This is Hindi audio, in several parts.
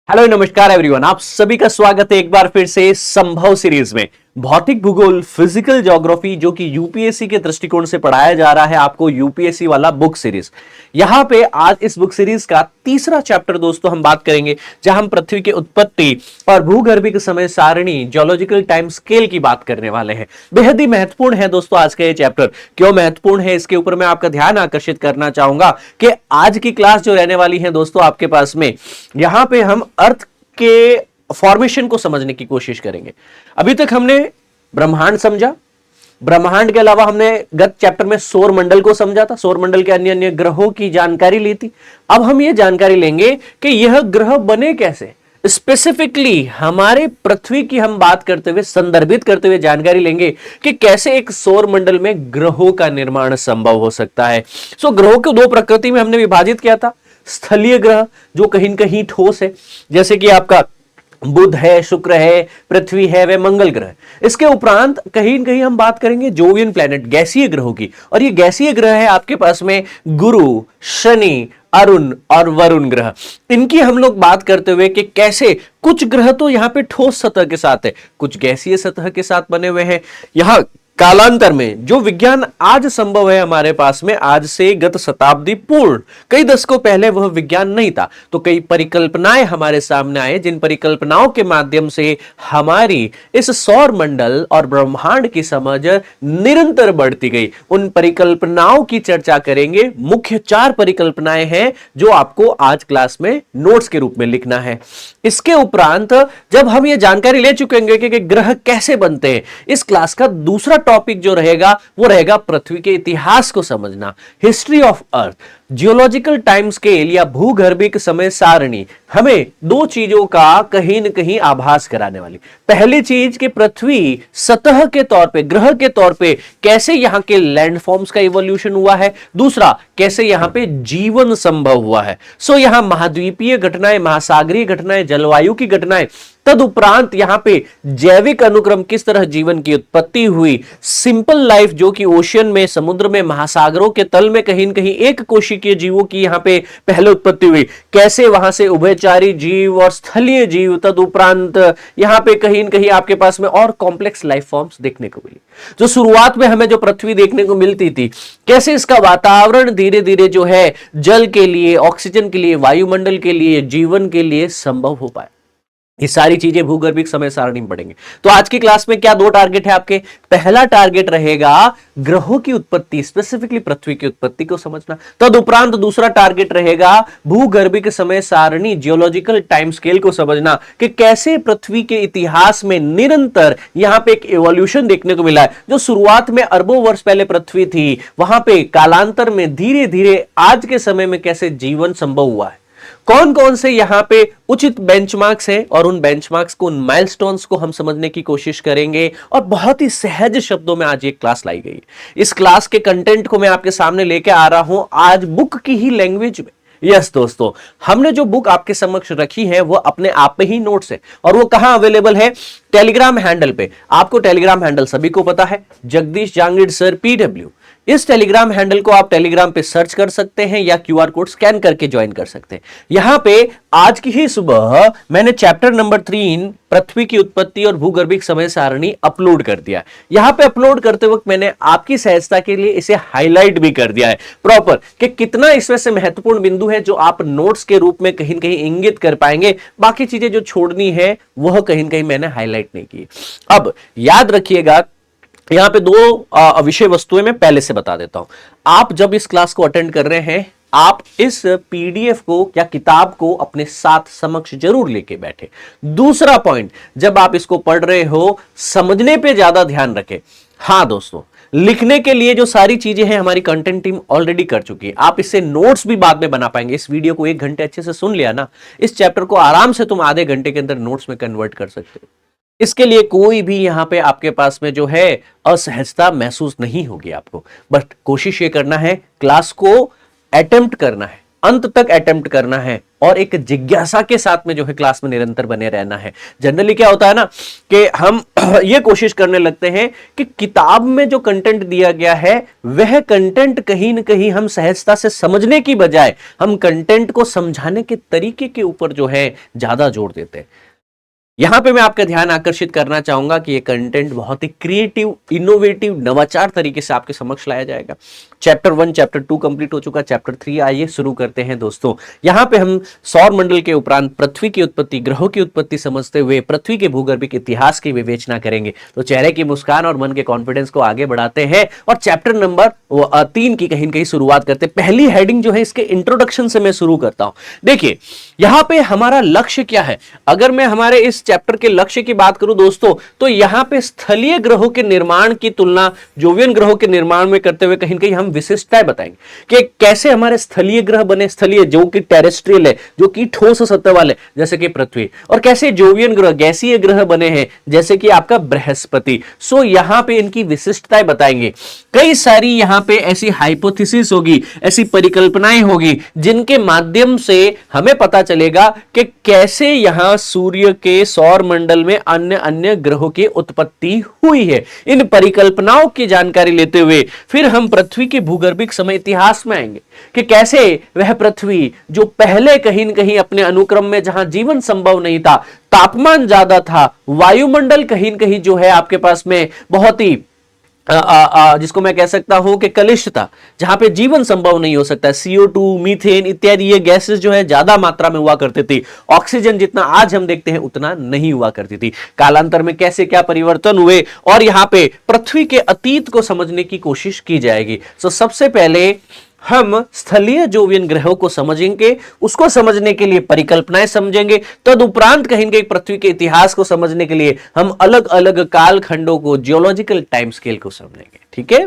हेलो नमस्कार एवरीवन, आप सभी का स्वागत है एक बार फिर से संभव सीरीज में। भौतिक भूगोल, फिजिकल ज्योग्राफी जो कि यूपीएससी के दृष्टिकोण से पढ़ाया जा रहा है आपको, यूपीएससी वाला बुक सीरीज। यहां पे आज इस बुक सीरीज का तीसरा चैप्टर दोस्तों हम बात करेंगे, जहां हम पृथ्वी की उत्पत्ति और भूगर्भिक समय सारणी, जियोलॉजिकल टाइम स्केल की बात करने वाले हैं। बेहद ही महत्वपूर्ण है दोस्तों आज का ये चैप्टर। क्यों महत्वपूर्ण है, इसके ऊपर मैं आपका ध्यान आकर्षित करना चाहूंगा कि आज की क्लास जो रहने वाली है दोस्तों आपके पास में, यहां पे हम अर्थ के फॉर्मेशन को समझने की कोशिश करेंगे। अभी तक हमने ब्रह्मांड समझा, ब्रह्मांड के अलावा हमने गत चैप्टर में सौर मंडल को समझा था, सौर मंडल के अन्य अन्य ग्रहों की जानकारी ली थी। अब हम ये जानकारी लेंगे कि यह ग्रह बने कैसे। स्पेसिफिकली हमारे पृथ्वी की हम बात करते हुए, संदर्भित करते हुए जानकारी लेंगे कि कैसे एक सौर मंडल में ग्रहों का निर्माण संभव हो सकता है। ग्रहों को दो प्रकृति में हमने विभाजित किया था। स्थलीय ग्रह जो कहीं न कहीं ठोस है, जैसे कि आपका बुध है, शुक्र है, पृथ्वी है, वे मंगल ग्रह। इसके उपरांत कहीं न कहीं हम बात करेंगे जोवियन प्लैनेट, गैसीय ग्रहों की। और ये गैसीय ग्रह है आपके पास में गुरु, शनि, अरुण और वरुण ग्रह। इनकी हम लोग बात करते हुए कि कैसे कुछ ग्रह तो यहां पे ठोस सतह के साथ है, कुछ गैसीय सतह के साथ बने हुए हैं। यहां कालांतर में जो विज्ञान आज संभव है हमारे पास में, आज से गत शताब्दी पूर्व कई दशकों पहले वह विज्ञान नहीं था। तो कई परिकल्पनाएं हमारे सामने आए, जिन परिकल्पनाओं के माध्यम से हमारी इस सौर मंडल और ब्रह्मांड की समझ निरंतर बढ़ती गई। उन परिकल्पनाओं की चर्चा करेंगे। मुख्य 4 परिकल्पनाएं हैं जो आपको आज क्लास में नोट्स के रूप में लिखना है। इसके उपरांत जब हम ये जानकारी ले चुके हैं कि ग्रह कैसे बनते हैं, इस क्लास का दूसरा टॉपिक जो रहेगा वो रहेगा पृथ्वी के इतिहास को समझना, history of earth. Geological time scale या भूगर्भिक समय सारणी हमें 2 चीजों का कहीं न कहीं आभास कराने वाली। पहली चीज कि पृथ्वी सतह के तौर पे, ग्रह के तौर पे कैसे यहां के लैंडफॉर्म्स का इवोल्यूशन हुआ है। दूसरा, कैसे यहां पे जीवन संभव हुआ है। यहां महाद्वीपीय घटनाएं, महासागरीय घटनाएं, जलवायु की घटनाएं, तदुपरांत यहां पे जैविक अनुक्रम, किस तरह जीवन की उत्पत्ति हुई, सिंपल लाइफ जो कि ओशियन में, समुद्र में, महासागरों के तल में कहीं न कहीं एक कोशिकीय जीवों की यहां पे पहले उत्पत्ति हुई, कैसे वहां से उभयचारी जीव और स्थलीय जीव, तदुपरांत यहां पे कहीं न कहीं आपके पास में और कॉम्प्लेक्स लाइफ फॉर्म्स देखने को मिली। जो शुरुआत में हमें जो पृथ्वी देखने को मिलती थी, कैसे इसका वातावरण धीरे धीरे जो है जल के लिए, ऑक्सीजन के लिए, वायुमंडल के लिए, जीवन के लिए संभव हो पाए। ये सारी चीजें भूगर्भिक समय सारणी में पढ़ेंगे। तो आज की क्लास में क्या 2 टारगेट है आपके। पहला टारगेट रहेगा ग्रहों की उत्पत्ति, स्पेसिफिकली पृथ्वी की उत्पत्ति को समझना। तदुपरांत दूसरा टारगेट रहेगा भूगर्भिक समय सारणी, जियोलॉजिकल टाइम स्केल को समझना कि कैसे पृथ्वी के इतिहास में निरंतर यहां पे एक इवोल्यूशन देखने को मिला है। जो शुरुआत में अरबों वर्ष पहले पृथ्वी थी, वहां पे कालांतर में धीरे धीरे आज के समय में कैसे जीवन संभव हुआ है। कौन कौन से यहां पे उचित बेंचमार्क्स हैं और उन बेंचमार्क्स को, उन माइलस्टोन्स को हम समझने की कोशिश करेंगे। और बहुत ही सहज शब्दों में आज ये क्लास लाई गई। इस क्लास के कंटेंट को मैं आपके सामने लेके आ रहा हूं आज बुक की ही लैंग्वेज में। यस दोस्तों, हमने जो बुक आपके समक्ष रखी है वो अपने आप में ही नोट्स है। और वो कहां अवेलेबल है? टेलीग्राम हैंडल पे। आपको टेलीग्राम हैंडल सभी को पता है, जगदीश जांगिड़ सर PW। इस टेलीग्राम हैंडल को आप टेलीग्राम पे सर्च कर सकते हैं या QR कोड स्कैन करके ज्वाइन कर सकते हैं। यहां पे आज की ही सुबह मैंने चैप्टर नंबर 3 पृथ्वी की उत्पत्ति और भूगर्भिक समय सारणी अपलोड कर दिया। यहां पे अपलोड करते वक्त मैंने आपकी सहजता के लिए इसे हाईलाइट भी कर दिया है प्रॉपर, कि कितना इसमें से महत्वपूर्ण बिंदु है जो आप नोट्स के रूप में कहीं न कहीं इंगित कर पाएंगे। बाकी चीजें जो छोड़नी है वह कहीं न कहीं मैंने हाईलाइट नहीं की। अब याद रखिएगा, यहां पे 2 विषय वस्तुएं मैं पहले से बता देता हूं। आप जब इस क्लास को अटेंड कर रहे हैं, आप इस PDF को या किताब को अपने साथ समक्ष जरूर लेके बैठे। दूसरा पॉइंट, जब आप इसको पढ़ रहे हो, समझने पे ज्यादा ध्यान रखें। हां दोस्तों, लिखने के लिए जो सारी चीजें हैं हमारी कंटेंट टीम ऑलरेडी कर चुकी है। आप इससे नोट्स भी बाद में बना पाएंगे। इस वीडियो को 1 घंटे अच्छे से सुन लिया ना, इस चैप्टर को आराम से तुम आधे घंटे के अंदर नोट्स में कन्वर्ट कर सकते हो। इसके लिए कोई भी यहां पे आपके पास में जो है असहजता महसूस नहीं होगी आपको। बट कोशिश ये करना है, क्लास को अटेम्प्ट करना है, अंत तक अटेम्प्ट करना है और एक जिज्ञासा के साथ में जो है क्लास में निरंतर बने रहना है। जनरली क्या होता है ना कि हम ये कोशिश करने लगते हैं कि किताब में जो कंटेंट दिया गया है वह कंटेंट कहीं ना कहीं हम सहजता से समझने की बजाय हम कंटेंट को समझाने के तरीके के ऊपर जो है ज्यादा जोर देते हैं। यहां पे मैं आपका ध्यान आकर्षित करना चाहूंगा कि ये कंटेंट बहुत ही क्रिएटिव, इनोवेटिव, नवाचार तरीके से आपके समक्ष लाया जाएगा। चैप्टर 1 चैप्टर 2 कंप्लीट हो चुका, चैप्टर 3 आइए शुरू करते हैं दोस्तों। यहां पे हम सौर मंडल के उपरांत पृथ्वी की उत्पत्ति, ग्रहों की उत्पत्ति समझते हुए पृथ्वी के भूगर्भिक इतिहास की विवेचना करेंगे। तो चेहरे की मुस्कान और मन के कॉन्फिडेंस को आगे बढ़ाते हैं और चैप्टर नंबर 3 की कहीं कहीं शुरुआत करते हैं। पहली हेडिंग जो है इसके इंट्रोडक्शन से मैं शुरू करता हूं। देखिए यहां पे हमारा लक्ष्य क्या है। अगर मैं हमारे इस चैप्टर के लक्ष्य की बात करूं दोस्तों, तो यहां पे स्थलीय ग्रहों के निर्माण की तुलना जोवियन ग्रहों के निर्माण में करते हुए कहीं कहीं हम विशिष्टताएं बताएंगे कि कैसे हमारे स्थलीय ग्रह बने, स्थलीय जो कि टेरेस्ट्रियल है, जो कि ठोस सतह वाले जैसे कि पृथ्वी, और कैसे जोवियन ग्रह गैसीय ग्रह बने हैं जैसे कि आपका बृहस्पति। सो यहां पे इनकी विशिष्टताएं बताएंगे। कई सारी यहां पे ऐसी हाइपोथेसिस होगी, ऐसी परिकल्पनाएं होगी जिनके माध्यम से हमें पता चलेगा कि कैसे यहां सूर्य के सौर मंडल में अन्य अन्य ग्रहों की उत्पत्ति हुई है। इन परिकल्पनाओं की जानकारी लेते हुए फिर हम पृथ्वी के भूगर्भिक समय इतिहास में आएंगे कि कैसे वह पृथ्वी जो पहले कहीं न कहीं अपने अनुक्रम में जहां जीवन संभव नहीं था, तापमान ज्यादा था, वायुमंडल कहीं न कहीं जो है आपके पास में बहुत ही जिसको मैं कह सकता हूं कि कलिष्ठ था, जहां पे जीवन संभव नहीं हो सकता। CO2, मीथेन इत्यादि ये गैसेस जो है ज्यादा मात्रा में हुआ करती थी। ऑक्सीजन जितना आज हम देखते हैं उतना नहीं हुआ करती थी। कालांतर में कैसे क्या परिवर्तन हुए और यहां पे पृथ्वी के अतीत को समझने की कोशिश की जाएगी। तो सबसे पहले हम स्थलीय जोवियन ग्रहों को समझेंगे, उसको समझने के लिए परिकल्पनाएं समझेंगे। तदुपरांत कहीं कहीं पृथ्वी के इतिहास को समझने के लिए हम अलग अलग कालखंडों को, जियोलॉजिकल टाइम स्केल को समझेंगे। ठीक है,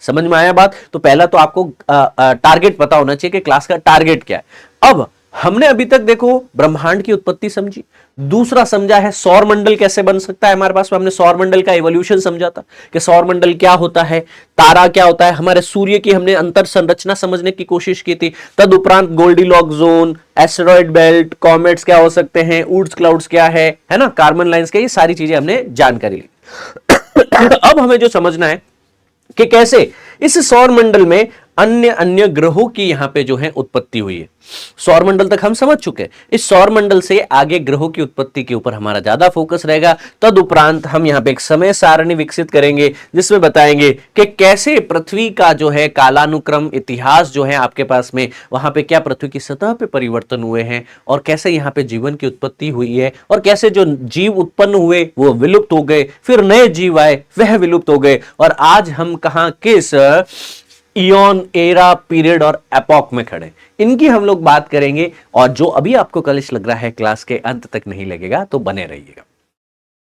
समझ में आया बात? तो पहला तो आपको टारगेट पता होना चाहिए कि क्लास का टारगेट क्या है। अब हमने अभी तक देखो ब्रह्मांड की उत्पत्ति समझी, दूसरा समझा है सौर मंडल कैसे बन सकता है हमारे पास में। हमने सौर मंडल का इवोल्यूशन समझा था कि सौर मंडल क्या होता है, तारा क्या होता है, हमारे सूर्य की हमने अंतर संरचना समझने की कोशिश की थी। तदुपरांत Goldilock zone, asteroid belt, comets क्या हो सकते हैं, ऊर्ट्स क्लाउड्स क्या है ना, कार्बन लाइंस क्या, ये सारी चीजें हमने जानकारी ली। अब हमें जो समझना है कि कैसे इस सौर मंडल में अन्य अन्य ग्रहों की यहां पे जो है उत्पत्ति हुई है। सौर मंडल तक हम समझ चुके हैं, इस सौर मंडल से आगे ग्रहों की उत्पत्ति के ऊपर हमारा ज्यादा फोकस रहेगा। तदुपरांत हम यहां पे एक समय सारणी विकसित करेंगे जिसमें बताएंगे कि कैसे पृथ्वी का जो है कालानुक्रम इतिहास जो है आपके पास में, वहां पे क्या पृथ्वी की सतह पे परिवर्तन हुए हैं और कैसे यहां पे जीवन की उत्पत्ति हुई है और कैसे जो जीव उत्पन्न हुए वो विलुप्त हो गए, फिर नए जीव आए वह विलुप्त हो गए, और आज हम कहां किस इयॉन एरा पीरियड और एपॉक में खड़े, इनकी हम लोग बात करेंगे। और जो अभी आपको कलिश लग रहा है क्लास के अंत तक नहीं लगेगा, तो बने रहिएगा।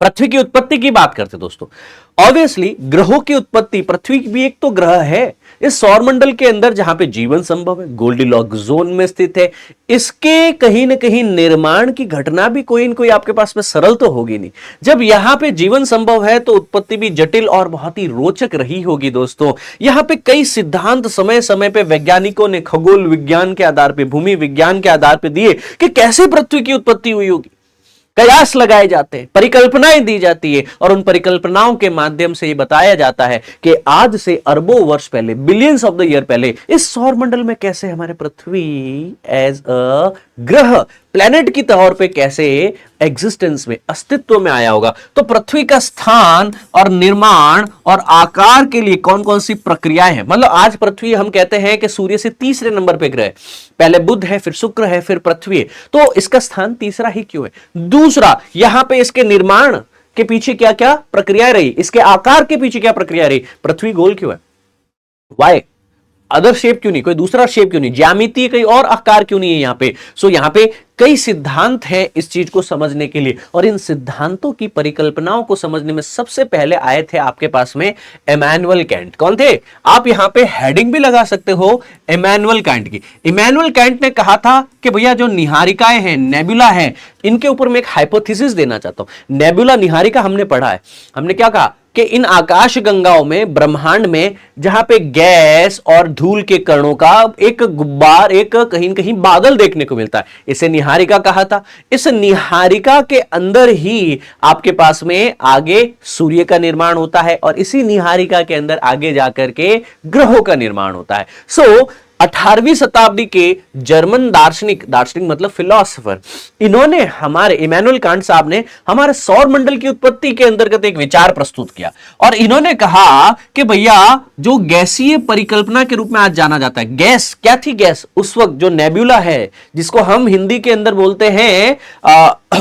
पृथ्वी की उत्पत्ति की बात करते दोस्तों, ऑब्वियसली ग्रहों की उत्पत्ति, पृथ्वी भी एक तो ग्रह है इस सौरमंडल के अंदर जहां पे जीवन संभव है, गोल्डीलॉक जोन में स्थित है। इसके कहीं ना कहीं निर्माण की घटना भी कोई न कोई आपके पास में सरल तो होगी नहीं। जब यहां पे जीवन संभव है तो उत्पत्ति भी जटिल और बहुत ही रोचक रही होगी दोस्तों। यहां पे कई सिद्धांत समय समय पे वैज्ञानिकों ने खगोल विज्ञान के आधार पे, भूमि विज्ञान के आधार पे दिए कि कैसे पृथ्वी की उत्पत्ति हुई होगी। कयास लगाए जाते हैं, परिकल्पनाएं दी जाती है और उन परिकल्पनाओं के माध्यम से ये बताया जाता है कि आज से अरबों वर्ष पहले, बिलियंस ऑफ द ईयर पहले, इस सौर मंडल में कैसे हमारे पृथ्वी एज अ ग्रह, प्लेनेट की तौर पे कैसे एग्जिस्टेंस में, अस्तित्व में आया होगा। तो पृथ्वी का स्थान और निर्माण और आकार के लिए कौन कौन सी प्रक्रियाएं हैं। मतलब आज पृथ्वी हम कहते हैं कि सूर्य से तीसरे नंबर पे ग्रह है, पहले बुध है, फिर शुक्र है, फिर पृथ्वी है। तो इसका स्थान तीसरा ही क्यों है? दूसरा, यहां पे इसके निर्माण के पीछे क्या क्या प्रक्रिया रही, इसके आकार के पीछे क्या प्रक्रिया रही। पृथ्वी गोल क्यों है, वाई अदर शेप क्यों नहीं, कोई दूसरा शेप क्यों नहीं, ज्यामिति कई और आकार क्यों नहीं है यहां पे। सो यहां पे कई सिद्धांत हैं इस चीज को समझने के लिए, और इन सिद्धांतों की परिकल्पनाओं को समझने में सबसे पहले आए थे आपके पास में इमैनुअल कैंट। कौन थे? आप यहां पे हेडिंग भी लगा सकते हो इमैनुअल कैंट की। इमैनुअल कैंट ने कहा था कि भैया जो निहारिकाएं हैं, नेबुला है, इनके ऊपर मैं एक हाइपोथेसिस देना चाहता हूं। नेबुला, निहारिका हमने पढ़ा है, हमने क्या कहा कि इन आकाश गंगाओं में, ब्रह्मांड में, जहां पे गैस और धूल के कणों का एक गुब्बार, एक कहीं कहीं बादल देखने को मिलता है, इसे निहारिका कहा था। इस निहारिका के अंदर ही आपके पास में आगे सूर्य का निर्माण होता है और इसी निहारिका के अंदर आगे जाकर के ग्रहों का निर्माण होता है। सो 18वीं शताब्दी के जर्मन दार्शनिक, दार्शनिक मतलब फिलोसोफर, इन्होंने हमारे इमैनुअल कांट साहब ने हमारे सौर मंडल की उत्पत्ति के अंतर्गत एक विचार प्रस्तुत किया और इन्होंने कहा कि भैया जो गैसीय परिकल्पना के रूप में आज जाना जाता है, गैस क्या थी? गैस उस वक्त जो नेबुला है, जिसको हम हिंदी के अंदर बोलते हैं,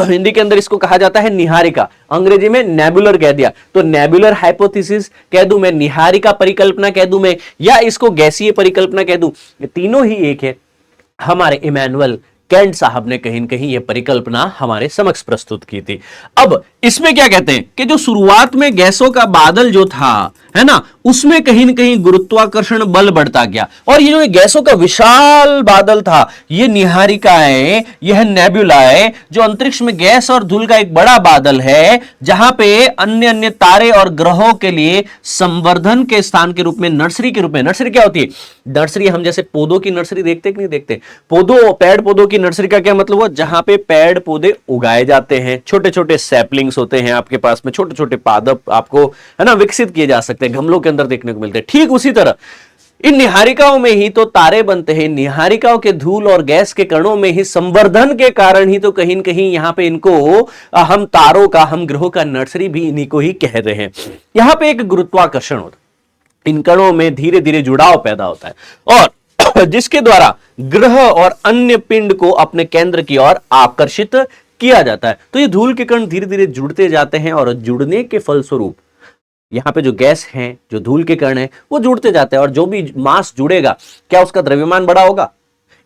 हिंदी के अंदर इसको कहा जाता है निहारिका, अंग्रेजी में नेबुलर कह दिया, तो नेबुलर हाइपोथेसिस कह दूं मैं, निहारिका परिकल्पना कह दूं मैं, या इसको गैसीय परिकल्पना कह दूं, ये तीनों ही एक है। हमारे इमैनुअल कैंट साहब ने कहीं न कहीं यह परिकल्पना हमारे समक्ष प्रस्तुत की थी। अब इसमें क्या कहते हैं कि जो शुरुआत में गैसों का बादल जो था, है ना, उसमें कहीं न कहीं गुरुत्वाकर्षण बल बढ़ता गया और ये जो गैसों का विशाल बादल था, ये निहारिकाएं, यह नेबुलाए, जो अंतरिक्ष में गैस और धूल का एक बड़ा बादल है, जहां पे अन्य अन्य तारे और ग्रहों के लिए संवर्धन के स्थान के रूप में, नर्सरी के रूप में, नर्सरी क्या होती है? नर्सरी हम जैसे पौधों की नर्सरी देखते कि नहीं देखते? पौधों, पेड़ पौधों की नर्सरी का क्या मतलब हुआ? जहां पे पेड़ पौधे उगाए जाते हैं, छोटे छोटे सैपलिंग्स होते हैं आपके पास में, छोटे छोटे पादप आपको, है ना, विकसित किए जा सकते हैं, गमलों के अंदर देखने को मिलते हैं। ठीक उसी तरह इन निहारिकाओं में ही तो तारे बनते हैं, निहारिकाओं के धूल और गैस के कणों में ही संवर्धन के कारण ही तो कहीं न कहीं यहां पे इनको हम तारों का, हम ग्रहों का नर्सरी भी इन्हीं को ही कह रहे हैं। यहां पे एक गुरुत्वाकर्षण होता है, इन कणों में धीरे धीरे जुड़ाव पैदा होता है और जिसके द्वारा ग्रह और अन्य पिंड को अपने केंद्र की ओर आकर्षित किया जाता है। तो ये धूल के कण धीरे धीरे जुड़ते जाते हैं और जुड़ने के फलस्वरूप यहां पे जो गैस है, जो धूल के कण है, वो जुड़ते जाते हैं और जो भी मास जुड़ेगा, क्या उसका द्रव्यमान बड़ा होगा?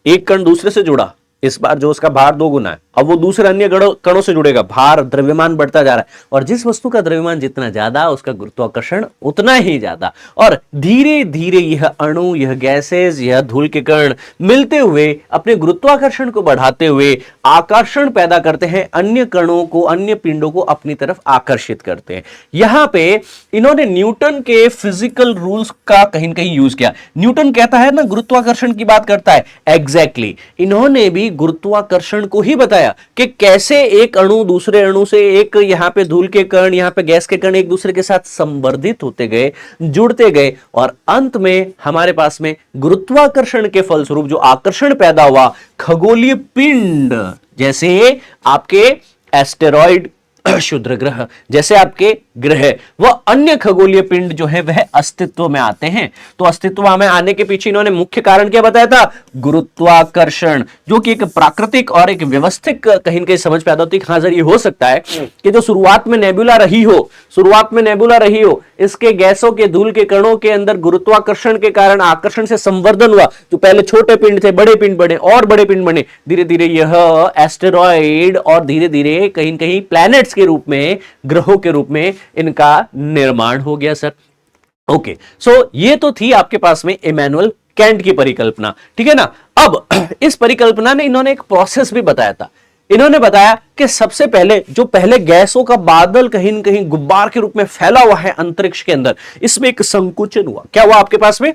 एक कण दूसरे से जुड़ा, इस बार जो उसका भार 2 गुना है, अब वो दूसरे अन्य कणों से जुड़ेगा, भार, द्रव्यमान बढ़ता जा रहा है और जिस वस्तु का द्रव्यमान जितना ज्यादा, उसका गुरुत्वाकर्षण उतना ही ज्यादा। और धीरे धीरे यह अणु, यह गैसेस, यह धूल के कण मिलते हुए अपने गुरुत्वाकर्षण को बढ़ाते हुए आकर्षण पैदा करते हैं, अन्य कणों को, अन्य पिंडों को अपनी तरफ आकर्षित करते हैं। यहां पे इन्होंने न्यूटन के फिजिकल रूल्स का कहीं न कहीं यूज किया। न्यूटन कहता है ना, गुरुत्वाकर्षण की बात करता है, एग्जैक्टली इन्होंने भी गुरुत्वाकर्षण को ही बताया कि कैसे एक अणु दूसरे अणु से, एक यहां पे धूल के कण, यहां पे गैस के कण एक दूसरे के साथ संवर्धित होते गए, जुड़ते गए और अंत में हमारे पास में गुरुत्वाकर्षण के फलस्वरूप जो आकर्षण पैदा हुआ, खगोलीय पिंड जैसे आपके एस्टेरॉइड, क्षुद्र ग्रह जैसे आपके ग्रह, वह अन्य खगोलीय पिंड जो है वह अस्तित्व में आते हैं। तो अस्तित्व में आने के पीछे इन्होंने मुख्य कारण क्या बताया था? गुरुत्वाकर्षण, जो कि एक प्राकृतिक और एक व्यवस्थित कहीं कहीं समझ पैदा होती है। हाँ सर, ये हो सकता है कि जो शुरुआत में नेबुला रही हो, इसके गैसों के, धूल के कणों के अंदर गुरुत्वाकर्षण के कारण आकर्षण से संवर्धन हुआ, जो पहले छोटे पिंड थे, बड़े पिंड बने और बड़े पिंड बने, धीरे धीरे यह एस्टेरॉइड और धीरे धीरे कहीं कहीं प्लैनेट्स के रूप में, ग्रहों के रूप में इनका निर्माण हो गया सर। ओके, सो ये तो थी आपके पास में इमैनुअल कैंट की परिकल्पना, ठीक है ना। अब इस परिकल्पना ने इन्होंने एक प्रोसेस भी बताया था। इन्होंने बताया कि सबसे पहले जो पहले गैसों का बादल कहीं न कहीं गुब्बार के रूप में फैला हुआ है अंतरिक्ष के अंदर, इसमें एक संकुचन हुआ। क्या हुआ आपके पास में?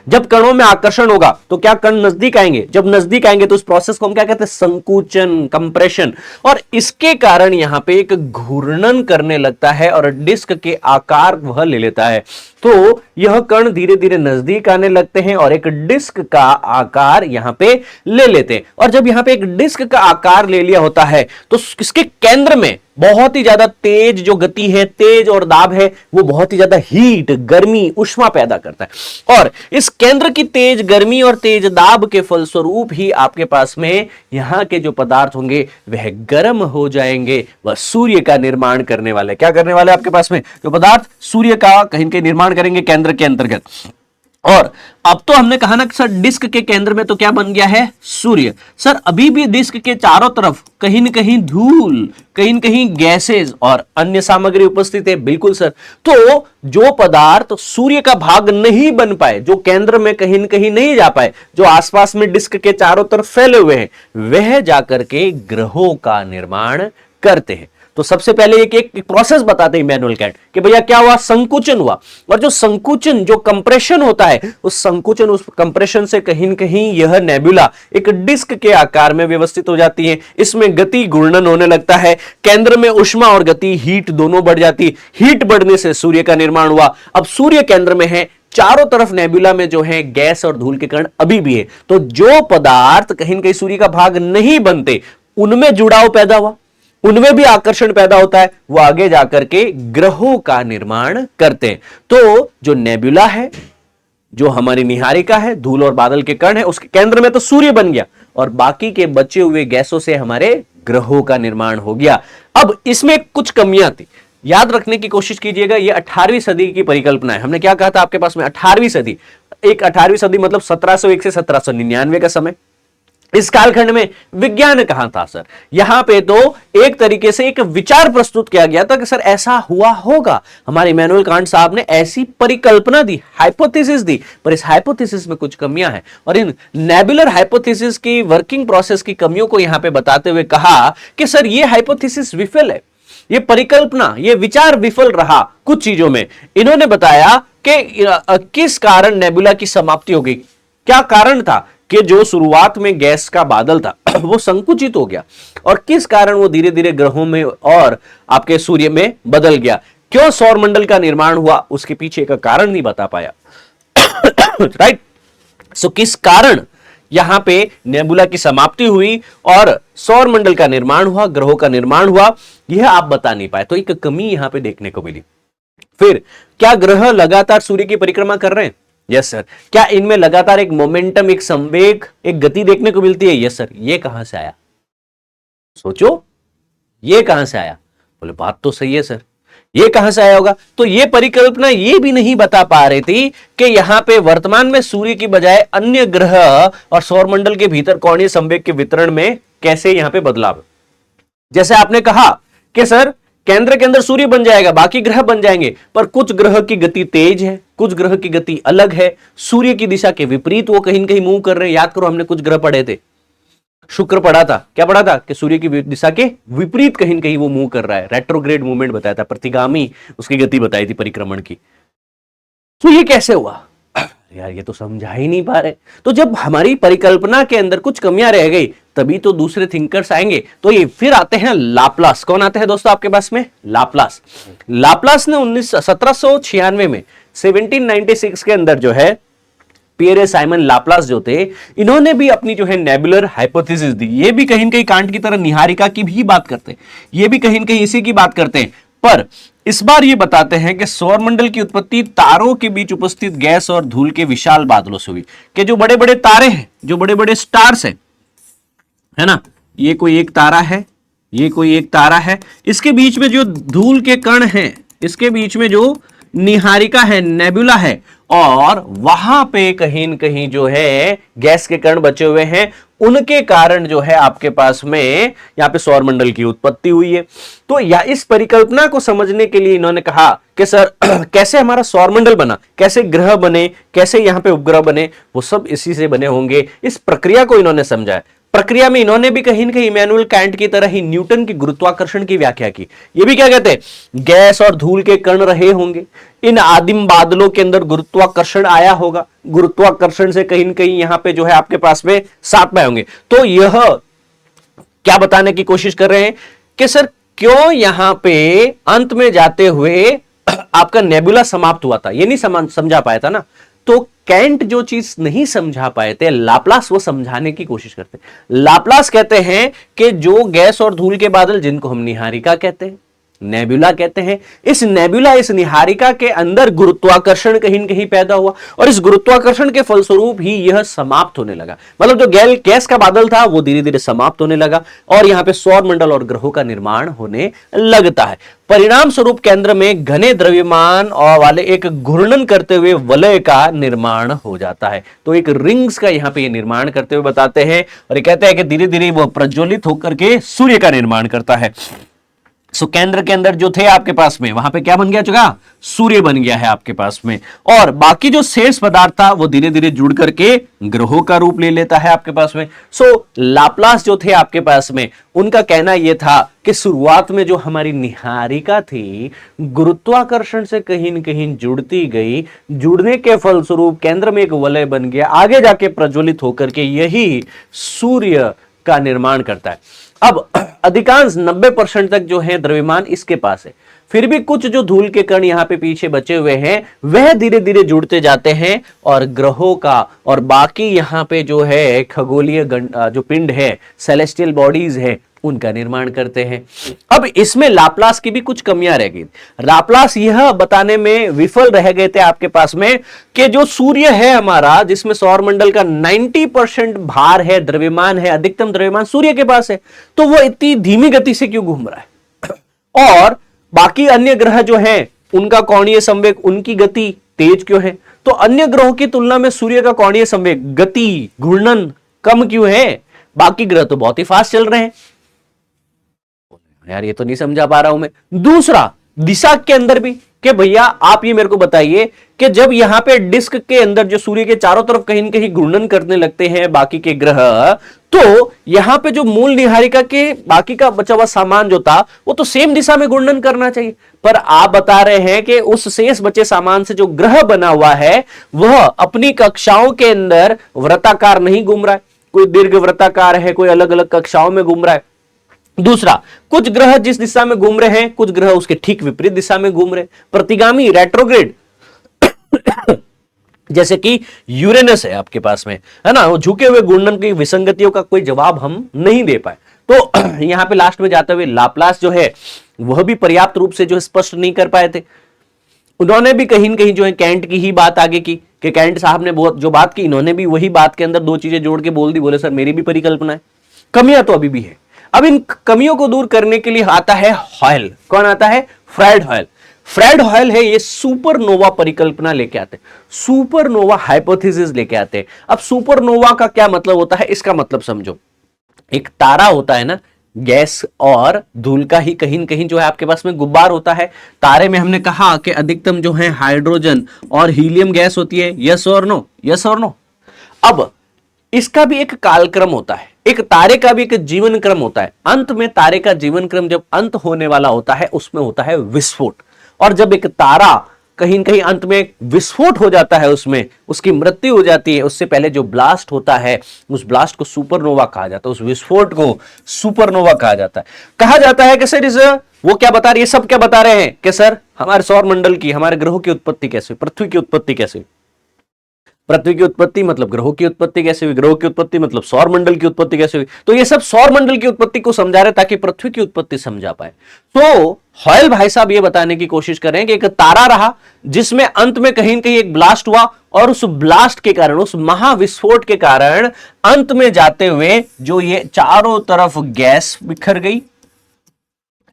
जब कणों में आकर्षण होगा तो क्या कण नजदीक आएंगे, जब नजदीक आएंगे तो उस प्रोसेस को हम क्या कहते हैं? संकुचन, कंप्रेशन। और इसके कारण यहां पे एक घूर्णन करने लगता है और डिस्क के आकार वह ले लेता है। तो यह कण धीरे धीरे नजदीक आने लगते हैं और एक डिस्क का आकार यहां पे ले लेते हैं। और जब यहां पे एक डिस्क का आकार ले लिया होता है तो इसके केंद्र में बहुत ही ज्यादा तेज जो गति है, तेज और दाब है, वो बहुत ही ज्यादा हीट, गर्मी, उष्मा पैदा करता है। और इस केंद्र की तेज गर्मी और तेज दाब के फलस्वरूप ही आपके पास में यहां के जो पदार्थ होंगे वह गर्म हो जाएंगे, वह सूर्य का निर्माण करने वाले, क्या करने वाले आपके पास में जो पदार्थ सूर्य का कहीं के निर्माण करेंगे केंद्र के अंतर्गत। और अब तो हमने कहा ना कि सर डिस्क के केंद्र में तो क्या बन गया है? सूर्य। सर अभी भी डिस्क के चारों तरफ कहीं न कहीं धूल, कहीं न कहीं गैसेस और अन्य सामग्री उपस्थित है। बिल्कुल सर। तो जो पदार्थ सूर्य का भाग नहीं बन पाए, जो केंद्र में कहीं न कहीं नहीं जा पाए, जो आसपास में डिस्क के चारों तरफ फैले हुए हैं, वह जाकर के ग्रहों का निर्माण करते हैं। तो सबसे पहले एक प्रोसेस बताते हैं इमैनुअल कैंट कि भैया क्या हुआ, संकुचन हुआ। और जो संकुचन, जो कंप्रेशन होता है, उस संकुचन, उस कंप्रेशन से कहीं न कहीं यह नेबुला एक डिस्क के आकार में व्यवस्थित हो जाती है। इसमें गति घूर्णन होने लगता है, केंद्र में ऊष्मा और गति, हीट दोनों बढ़ जाती। हीट बढ़ने से सूर्य का निर्माण हुआ। अब सूर्य केंद्र में है, चारों तरफ नेबुला में जो है गैस और धूल के कण अभी भी है। तो जो पदार्थ कहीं न कहीं सूर्य का भाग नहीं बनते, उनमें जुड़ाव पैदा हुआ, उनमें भी आकर्षण पैदा होता है, वो आगे जाकर के ग्रहों का निर्माण करते हैं। तो जो नेबुला है, जो हमारी निहारिका है, धूल और बादल के कण है, उसके केंद्र में तो सूर्य बन गया और बाकी के बचे हुए गैसों से हमारे ग्रहों का निर्माण हो गया। अब इसमें कुछ कमियां थी, याद रखने की कोशिश कीजिएगा। ये 18वीं सदी की परिकल्पना है। हमने क्या कहा था आपके पास में, 18वीं सदी। एक 18वीं सदी मतलब 1701 से 1799 का समय। इस कालखंड में विज्ञान कहां था सर? यहां पे तो एक तरीके से एक विचार प्रस्तुत किया गया था कि सर ऐसा हुआ होगा। हमारे इमैनुअल कांट साहब ने ऐसी परिकल्पना दी, हाइपोथेसिस दी, पर इस हाइपोथेसिस में कुछ कमियां हैं और इन नेबुलर हाइपोथेसिस की वर्किंग प्रोसेस की कमियों को यहां पे बताते हुए कहा कि सर ये हाइपोथेसिस विफल है, ये परिकल्पना, ये विचार विफल रहा कुछ चीजों में। इन्होंने बताया कि किस कारण नेबुला की समाप्ति हो गई। क्या कारण था कि जो शुरुआत में गैस का बादल था वो संकुचित हो गया और किस कारण वो धीरे धीरे ग्रहों में और आपके सूर्य में बदल गया। क्यों सौरमंडल का निर्माण हुआ, उसके पीछे का कारण नहीं बता पाया। राइट। सो किस कारण यहां पे नेबुला की समाप्ति हुई और सौरमंडल का निर्माण हुआ, ग्रहों का निर्माण हुआ, यह आप बता नहीं पाए। तो एक कमी यहां पे देखने को मिली। फिर क्या ग्रह लगातार सूर्य की परिक्रमा कर रहे हैं? Yes sir. क्या इनमें लगातार एक मोमेंटम, एक संवेग, एक गति देखने को मिलती है? Yes sir. ये कहां से आया? सोचो, ये कहां से आया? बोले बात तो सही है सर, ये कहां से आया होगा? तो ये परिकल्पना ये भी नहीं बता पा रही थी कि यहां पे वर्तमान में सूर्य की बजाय अन्य ग्रह और सौरमंडल के भीतर कोणीय संवेग के वितरण में कैसे यहां पे बदलाव। जैसे आपने कहा कि सर केंद्र के अंदर सूर्य बन जाएगा, बाकी ग्रह बन जाएंगे, पर कुछ ग्रह की गति तेज है, कुछ ग्रह की गति अलग है, सूर्य की दिशा के विपरीत वो कहीं न कहीं मूव कर रहे हैं। याद करो, हमने कुछ ग्रह पढ़े थे, शुक्र पढ़ा था, क्या पढ़ा था कि सूर्य की दिशा के विपरीत कहीं न कहीं वो मूव कर रहा है। रेट्रोग्रेड मूवमेंट बताया था, प्रतिगामी उसकी गति बताई थी परिक्रमण की। तो ये कैसे हुआ यार, ये तो समझा ही नहीं पा रहे। तो जब हमारी परिकल्पना के अंदर कुछ कमियां रह गई, तभी तो दूसरे थिंकर्स आएंगे। तो ये फिर आते हैं लाप्लास। कौन आते हैं दोस्तों आपके पास में? लाप्लास। लाप्लास ने 1796 में 1796 के अंदर जो है पियरे साइमन लाप्लास जो थे, इन्होंने भी अपनी जो है नेबुलर हाइपोथेसिस दी। ये भी कहीं न कहीं कांट की तरह निहारिका की भी बात करते हैं, ये भी कहीं न कहीं इसी की बात करते हैं, पर इस बार ये बताते हैं कि सौरमंडल की उत्पत्ति तारों के बीच उपस्थित गैस और धूल के विशाल बादलों से हुई। कि जो बड़े बड़े तारे हैं, जो बड़े बड़े स्टार्स हैं, है ना, ये कोई एक तारा है, ये कोई एक तारा है, इसके बीच में जो धूल के कण हैं, इसके बीच में जो निहारिका है, नेबुला है, और वहां पे कहीं न कहीं जो है गैस के कण बचे हुए हैं, उनके कारण जो है आपके पास में यहां पे सौरमंडल की उत्पत्ति हुई है। तो या इस परिकल्पना को समझने के लिए इन्होंने कहा कि सर कैसे हमारा सौरमंडल बना, कैसे ग्रह बने, कैसे यहां पे उपग्रह बने, वो सब इसी से बने होंगे। इस प्रक्रिया को इन्होंने समझा। प्रक्रिया में इन्होंने भी कहीं न कहीं इमैनुअल कैंट की तरह ही न्यूटन की गुरुत्वाकर्षण की व्याख्या की। ये भी क्या कहते हैं, गैस और धूल के कण रहे होंगे, इन आदिम बादलों के अंदर गुरुत्वाकर्षण आया होगा, गुरुत्वाकर्षण से कहीं न कहीं यहां पे जो है आपके पास में साथ में होंगे। तो यह क्या बताने की कोशिश कर रहे हैं कि सर क्यों यहां पे अंत में जाते हुए आपका नेबुला समाप्त हुआ था, ये नहीं समझा पाया था ना। तो कैंट जो चीज नहीं समझा पाए थे, लाप्लास वो समझाने की कोशिश करते हैं। लाप्लास कहते हैं कि जो गैस और धूल के बादल, जिनको हम निहारिका कहते हैं, नेबुला कहते हैं, इस नेबुला, इस निहारिका के अंदर गुरुत्वाकर्षण कहीं न कहीं पैदा हुआ और इस गुरुत्वाकर्षण के फलस्वरूप ही यह समाप्त होने लगा। मतलब जो गैस का बादल था वो धीरे धीरे समाप्त होने लगा और यहां पे सौरमंडल और ग्रहों का निर्माण होने लगता है। परिणाम स्वरूप केंद्र में घने द्रव्यमान और वाले एक घूर्णन करते हुए वलय का निर्माण हो जाता है। तो एक रिंग्स का यहां पे ये निर्माण करते हुए बताते हैं और ये कहते हैं कि धीरे धीरे वो प्रज्वलित होकर के सूर्य का निर्माण करता है। सो केंद्र के अंदर जो थे आपके पास में, वहां पे क्या बन गया चुका, सूर्य बन गया है आपके पास में। और बाकी जो शेष पदार्थ था वो धीरे धीरे जुड़ करके ग्रहों का रूप ले लेता है आपके पास में। सो लाप्लास जो थे आपके पास में, उनका कहना यह था कि शुरुआत में जो हमारी निहारिका थी गुरुत्वाकर्षण से कहीं न कहीं जुड़ती गई, जुड़ने के फलस्वरूप केंद्र में एक वलय बन गया, आगे जाके प्रज्वलित होकर के यही सूर्य का निर्माण करता है। अब अधिकांश 90% तक जो है द्रव्यमान इसके पास है, फिर भी कुछ जो धूल के कण यहां पे पीछे बचे हुए हैं वह धीरे धीरे जुड़ते जाते हैं और ग्रहों का और बाकी यहां पे जो है खगोलीय जो पिंड है, सेलेस्टियल बॉडीज है, उनका निर्माण करते हैं। अब इसमें लाप्लास की भी कुछ कमियां रह गई। लाप्लास यह बताने में विफल रह गए थे आपके पास में कि जो सूर्य है हमारा, जिसमें सौरमंडल का 90% भार है, द्रव्यमान है, अधिकतम द्रव्यमान सूर्य के पास है, तो वो इतनी धीमी गति से क्यों घूम रहा है, और बाकी अन्य ग्रह जो हैं उनका कोणीय संवेग, उनकी गति तेज क्यों है? तो अन्य ग्रहों की तुलना में सूर्य का कोणीय संवेग, गति, घूर्णन कम क्यों है? बाकी ग्रह तो बहुत ही फास्ट चल रहे हैं। यार ये तो नहीं समझा पा रहा हूं मैं। दूसरा, दिशा के अंदर भी कि भैया आप ये मेरे को बताइए कि जब यहां पे डिस्क के अंदर जो सूर्य के चारों तरफ कहीं न कहीं घूर्णन करने लगते हैं बाकी के ग्रह, तो यहां पे जो मूल निहारिका के बाकी का बचा हुआ सामान जो था वो तो सेम दिशा में घूर्णन करना चाहिए, पर आप बता रहे हैं कि उस शेष बचे सामान से जो ग्रह बना हुआ है वह अपनी कक्षाओं के अंदर वृत्ताकार नहीं घूम रहा है, कोई दीर्घ वृत्ताकार है, कोई अलग अलग कक्षाओं में घूम रहा है। दूसरा, कुछ ग्रह जिस दिशा में घूम रहे हैं, कुछ ग्रह उसके ठीक विपरीत दिशा में घूम रहे हैं, प्रतिगामी, रेट्रोग्रेड जैसे कि यूरेनस है आपके पास में, है ना, वो झुके हुए घूर्णन की विसंगतियों का कोई जवाब हम नहीं दे पाए। तो यहां पे लास्ट में जाते हुए लाप्लास जो है वह भी पर्याप्त रूप से जो स्पष्ट नहीं कर पाए थे। उन्होंने भी कहीं न कहीं जो है कैंट की ही बात आगे की कि कैंट साहब ने बहुत जो बात की, इन्होंने भी वही बात के अंदर दो चीजें जोड़ के बोल दी, बोले सर मेरी भी परिकल्पना है, कमियां तो अभी भी है। अब इन कमियों को दूर करने के लिए आता है हॉयल। कौन आता है? Fred Hoyle. फ्रेड हॉयल है ये सुपरनोवा परिकल्पना लेके आते हैं, सुपरनोवा हाइपोथेसिस लेके आते हैं। अब सुपरनोवा का क्या मतलब होता है, इसका मतलब समझो। एक तारा होता है ना, गैस और धूल का ही कहीं न कहीं जो है आपके पास में गुब्बार होता है। तारे में हमने कहा कि अधिकतम जो है हाइड्रोजन और हीलियम गैस होती है, यस और नो, यस और नो। अब इसका भी एक कालक्रम होता है, एक तारे का भी एक जीवन क्रम होता है। अंत में तारे का जीवन क्रम जब अंत होने वाला होता है उसमें होता है विस्फोट, और जब एक तारा कहीं न कहीं अंत में विस्फोट हो जाता है, उसमें उसकी मृत्यु हो जाती है, उससे पहले जो ब्लास्ट होता है उस ब्लास्ट को सुपरनोवा कहा जाता है, उस विस्फोट को सुपरनोवा कहा जाता है। कहा जाता है कि सर इस वो क्या बता रही है, सब क्या बता रहे हैं कि सर हमारे सौर मंडल की, हमारे ग्रहों की उत्पत्ति कैसे हुई, पृथ्वी की उत्पत्ति कैसे हुई। पृथ्वी की उत्पत्ति मतलब ग्रहों की उत्पत्ति कैसे हुई, ग्रहों की उत्पत्ति मतलब सौर मंडल की उत्पत्ति कैसे हुई। तो ये सब सौर मंडल की उत्पत्ति को समझा रहे ताकि पृथ्वी की उत्पत्ति समझा पाए। तो हॉयल भाई साहब ये बताने की कोशिश कर रहे हैं कि एक तारा रहा जिसमें अंत में कहीं न कहीं एक ब्लास्ट हुआ, और उस ब्लास्ट के कारण, उस महाविस्फोट के कारण अंत में जाते हुए जो ये चारों तरफ गैस बिखर गई,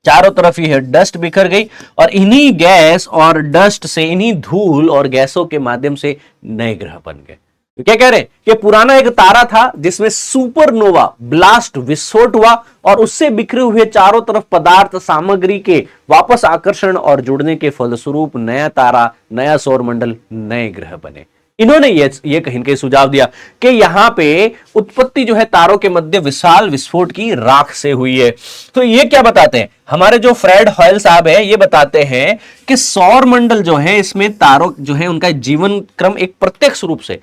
चारों तरफ ये डस्ट बिखर गई, और इन्हीं गैस और डस्ट से, इन्हीं धूल और गैसों के माध्यम से नए ग्रह बन गए। तो क्या कह रहे हैं कि पुराना एक तारा था जिसमें सुपरनोवा ब्लास्ट, विस्फोट हुआ, और उससे बिखरे हुए चारों तरफ पदार्थ सामग्री के वापस आकर्षण और जुड़ने के फलस्वरूप नया तारा, नया सौरमंडल, नए ग्रह बने। इन्होंने ये कहीं के सुझाव दिया कि यहां पे उत्पत्ति जो है तारों के मध्य विशाल विस्फोट की राख से हुई है। तो ये क्या बताते हैं हमारे जो फ्रेड हॉयल साहब है, ये बताते हैं कि सौर मंडल जो है इसमें तारों जो है उनका जीवन क्रम एक प्रत्यक्ष रूप से,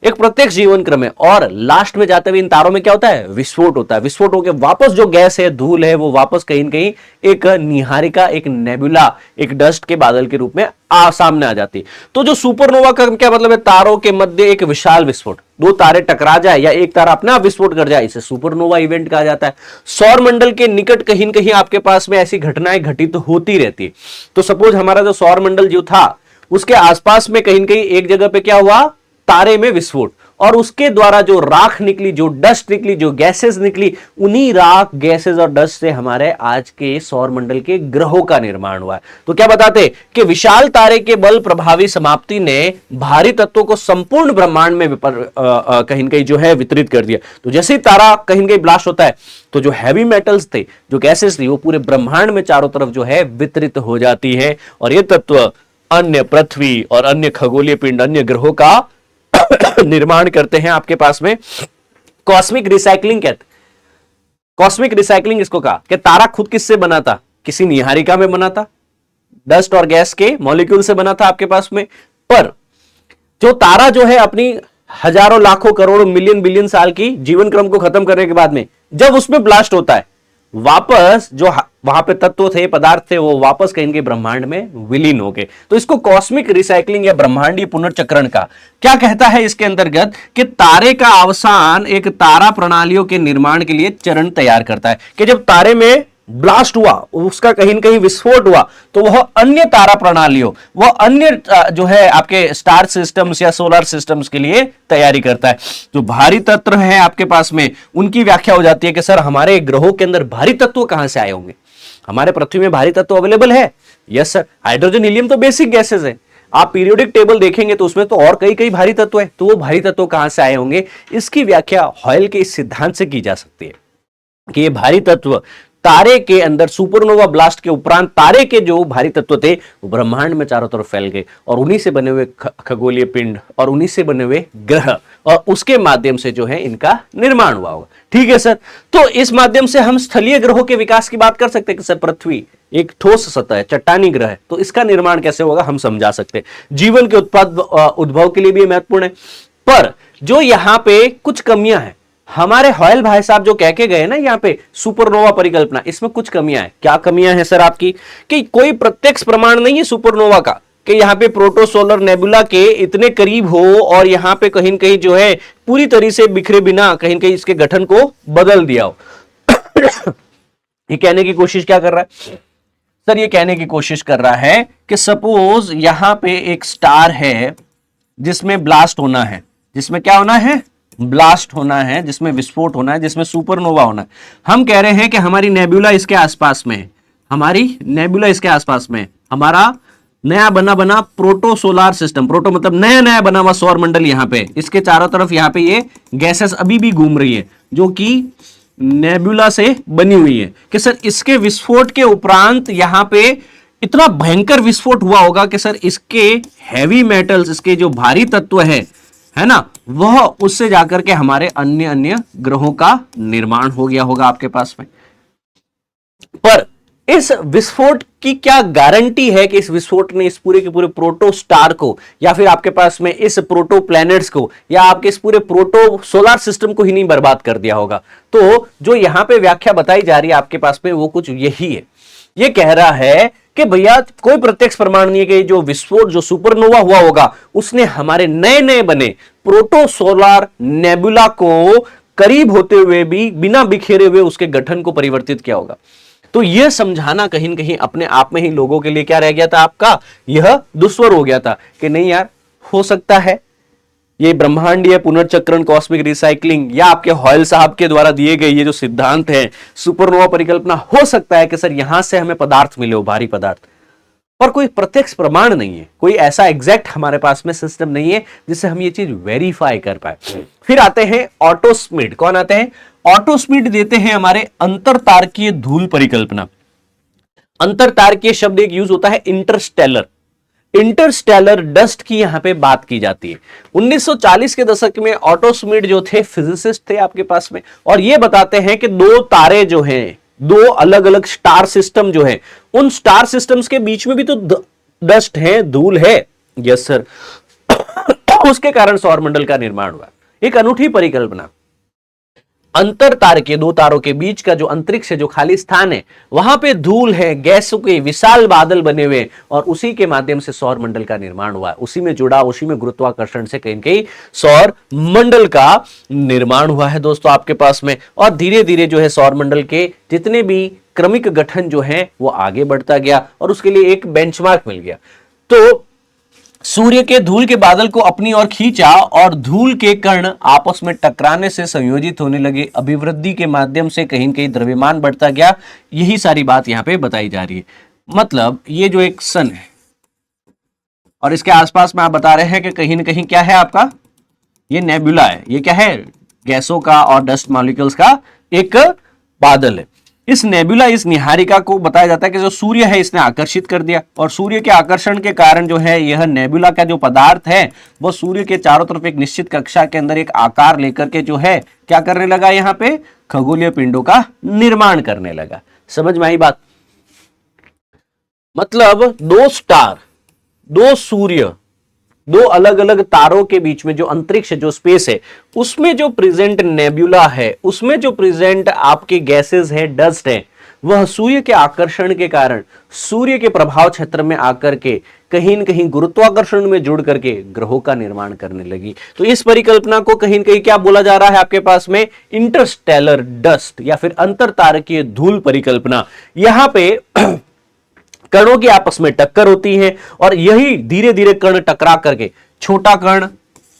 एक प्रत्यक्ष जीवन क्रम है, और लास्ट में जाते हुए इन तारों में क्या होता है, विस्फोट होता है। विस्फोट होकर वापस जो गैस है, धूल है, वो वापस कहीं न कहीं एक निहारिका, एक नेबुला, एक डस्ट के बादल के रूप में सामने आ जाती है। तो जो सुपरनोवा का क्या मतलब है, तारों के मध्य एक विशाल विस्फोट, दो तारे टकरा जाए या एक तारा अपने आप विस्फोट कर जाए, इसे सुपरनोवा इवेंट कहा जाता है। सौर मंडल के निकट कहीं न कहीं आपके पास में ऐसी घटनाएं घटित तो होती रहती है। तो सपोज हमारा जो सौर मंडल जो था उसके आसपास में कहीं न कहीं एक जगह पे क्या हुआ, तारे में विस्फोट, और उसके द्वारा जो राख निकली, जो डस्ट निकली, जो गैसेस निकली, उन्हीं राख, गैसेस और डस्ट से हमारे आज के सौर मंडल के ग्रहों का निर्माण हुआ है। तो क्या बताते कि विशाल तारे के बल प्रभावी समाप्ति ने भारी तत्वों को संपूर्ण ब्रह्मांड में कहीं न कहीं जो है वितरित कर दिया। तो जैसे ही तारा कहीं न कहीं ब्लास्ट होता है तो जो हैवी मेटल्स थे, जो गैसेस थी, वो पूरे ब्रह्मांड में चारों तरफ जो है वितरित हो जाती है और ये तत्व अन्य पृथ्वी और अन्य खगोलीय पिंड, अन्य ग्रहों का निर्माण करते हैं। आपके पास में कॉस्मिक रिसाइकलिंग कहते, कॉस्मिक रिसाइकलिंग इसको कहा कि तारा खुद किससे बना था? किसी निहारिका में बना था, डस्ट और गैस के मॉलिक्यूल से बना था आपके पास में। पर जो तारा जो है अपनी हजारों लाखों करोड़ों मिलियन बिलियन साल की जीवन क्रम को खत्म करने के बाद में जब उसमें ब्लास्ट होता है, वापस जो वहां पे तत्व थे, पदार्थ थे, वो वापस कहीं के ब्रह्मांड में विलीन हो गए। तो इसको कॉस्मिक रिसाइकलिंग या ब्रह्मांडीय पुनर्चक्रण का क्या कहता है इसके अंतर्गत कि तारे का अवसान एक तारा प्रणालियों के निर्माण के लिए चरण तैयार करता है कि जब तारे में ब्लास्ट हुआ, उसका कहीं न कहीं विस्फोट हुआ, तो वह अन्य तारा प्रणालियों, वह अन्य जो है आपके स्टार सिस्टम्स या सोलर सिस्टम्स के लिए तैयारी करता है। जो भारी तत्व है आपके पास में, उनकी व्याख्या हो जाती है कि सर हमारे ग्रहों के अंदर भारी तत्व कहां से आए होंगे? हमारे पृथ्वी में भारी तत्व अवेलेबल है? यस सर, हाइड्रोजन, हीलियम तो बेसिक गैसेज है। आप पीरियोडिक टेबल देखेंगे तो उसमें तो और कई कई भारी तत्व है। तो वो भारी तत्व कहां से आए होंगे, इसकी व्याख्या हॉयल के इस सिद्धांत से की जा सकती है कि ये भारी तत्व तारे के अंदर सुपरनोवा ब्लास्ट के उपरांत तारे के जो भारी तत्व थे वो ब्रह्मांड में चारों तरफ फैल गए और उन्हीं से बने हुए खगोलीय पिंड और उन्हीं से बने हुए ग्रह और उसके माध्यम से जो है इनका निर्माण हुआ होगा। ठीक है सर, तो इस माध्यम से हम स्थलीय ग्रहों के विकास की बात कर सकते हैं कि सर पृथ्वी एक ठोस सतह है, चट्टानी ग्रह है, तो इसका निर्माण कैसे होगा हम समझा सकते हैं। जीवन के उद्भव के लिए भी महत्वपूर्ण है। पर जो यहां पे कुछ कमियां हैं, हमारे हॉयल भाई साहब जो कह के गए ना यहाँ पे सुपरनोवा परिकल्पना, इसमें कुछ कमियां हैं। क्या कमियां हैं सर आपकी? कि कोई प्रत्यक्ष प्रमाण नहीं है सुपरनोवा का कि यहाँ पे प्रोटोसोलर नेबुला के इतने करीब हो और यहाँ पे कहीं न कहीं जो है पूरी तरह से बिखरे बिना कहीं न कहीं इसके गठन को बदल दिया हो। ये कहने की कोशिश क्या कर रहा है सर? ये कहने की कोशिश कर रहा है कि सपोज यहां पे एक स्टार है जिसमें ब्लास्ट होना है, जिसमें क्या होना है? ब्लास्ट होना है, जिसमें विस्फोट होना है, जिसमें सुपरनोवा होना है। हम कह रहे हैं कि हमारी नेबुला इसके आसपास में है, हमारी नेबुला इसके आसपास में, हमारा नया बना प्रोटो सोलार सिस्टम, प्रोटो मतलब नया बना हुआ सौर मंडल यहाँ पे, इसके चारों तरफ यहाँ पे ये गैसेस अभी भी घूम रही है जो कि नेबुला से बनी हुई है। कि सर इसके विस्फोट के उपरांत यहाँ पे इतना भयंकर विस्फोट हुआ होगा कि सर इसके हैवी मेटल्स, इसके जो भारी तत्व है ना, वह उससे जाकर के हमारे अन्य अन्य ग्रहों का निर्माण हो गया होगा आपके पास में। पर इस विस्फोट की क्या गारंटी है कि इस विस्फोट ने इस पूरे के पूरे प्रोटो स्टार को या फिर आपके पास में इस प्रोटो प्लैनेट्स को या आपके इस पूरे प्रोटो सोलर सिस्टम को ही नहीं बर्बाद कर दिया होगा? तो जो यहां पे व्याख्या बताई जा रही है आपके पास में वो कुछ यही है। ये कह रहा है कि भैया कोई प्रत्यक्ष प्रमाण नहीं है कि जो विस्फोट, जो सुपरनोवा हुआ होगा, उसने हमारे नए नए बने प्रोटो सोलर नेबुला को करीब होते हुए भी बिना बिखेरे हुए उसके गठन को परिवर्तित किया होगा। तो यह समझाना कहीं न कहीं अपने आप में ही लोगों के लिए क्या रह गया था आपका? यह दुस्वर हो गया था कि नहीं यार, हो सकता है ये ब्रह्मांडीय पुनर्चक्रण, कॉस्मिक रिसाइकलिंग या आपके हॉयल साहब के द्वारा दिए गए ये जो सिद्धांत है, सुपरनोवा परिकल्पना, हो सकता है कि सर यहां से हमें पदार्थ मिले हो, भारी पदार्थ। पर कोई प्रत्यक्ष प्रमाण नहीं है, कोई ऐसा एग्जैक्ट हमारे पास में सिस्टम नहीं है जिससे हम ये चीज वेरीफाई कर पाए। फिर आते हैं ऑटो स्मिड। कौन आते हैं? ऑटो स्मिड देते हैं हमारे अंतरतारकीय धूल परिकल्पना। अंतरतारकीय शब्द एक यूज होता है इंटरस्टेलर, इंटरस्टेलर डस्ट की यहां पे बात की जाती है। 1940 के दशक में ऑटो स्मिड जो थे फिजिसिस्ट थे आपके पास में, और ये बताते हैं कि दो तारे जो हैं, दो अलग अलग स्टार सिस्टम जो है, उन स्टार सिस्टम्स के बीच में भी तो डस्ट है, धूल है। Yes sir. उसके कारण सौरमंडल का निर्माण हुआ। एक अनूठी परिकल्पना, अंतर तारे के दो तारों के बीच का जो अंतरिक्ष है, जो खाली स्थान है, वहां पे धूल है, गैसों के विशाल बादल बने हुए, और उसी के माध्यम से सौर मंडल का निर्माण हुआ। उसी में जुड़ा, उसी में गुरुत्वाकर्षण से कहीं कहीं सौर मंडल का निर्माण हुआ है दोस्तों आपके पास में। और धीरे धीरे जो है सौर मंडल के जितने भी क्रमिक गठन जो है वो आगे बढ़ता गया और उसके लिए एक बेंचमार्क मिल गया। तो सूर्य के धूल के बादल को अपनी ओर खींचा और धूल के कण आपस में टकराने से संयोजित होने लगे। अभिवृद्धि के माध्यम से कहीं न कहीं द्रव्यमान बढ़ता गया। यही सारी बात यहां पे बताई जा रही है। मतलब ये जो एक सन है और इसके आसपास में आप बता रहे हैं कि कहीं ना कहीं क्या है आपका, ये नेबुला है। ये क्या है, गैसों का और डस्ट मॉलिक्यूल्स का एक बादल है। इस नेबुला, इस निहारिका को बताया जाता है कि जो सूर्य है इसने आकर्षित कर दिया और सूर्य के आकर्षण के कारण जो है यह नेबुला का जो पदार्थ है वो सूर्य के चारों तरफ एक निश्चित कक्षा के अंदर एक आकार लेकर के जो है क्या करने लगा, यहाँ पे खगोलीय पिंडों का निर्माण करने लगा। समझ में आई बात? मतलब दो स्टार, दो सूर्य, दो अलग अलग तारों के बीच में जो अंतरिक्ष, जो स्पेस है, उसमें जो प्रेजेंट नेबुला है, उसमें जो प्रेजेंट आपके गैसेस है, डस्ट है, वह सूर्य के आकर्षण के कारण सूर्य के प्रभाव क्षेत्र में आकर के कहीं न कहीं गुरुत्वाकर्षण में जुड़ करके ग्रहों का निर्माण करने लगी। तो इस परिकल्पना को कहीं न कहीं क्या बोला जा रहा है आपके पास में, इंटरस्टेलर डस्ट या फिर अंतर तारकीय धूल परिकल्पना। यहां पे कणों की आपस में टक्कर होती है और यही धीरे धीरे कण टकरा करके, छोटा कण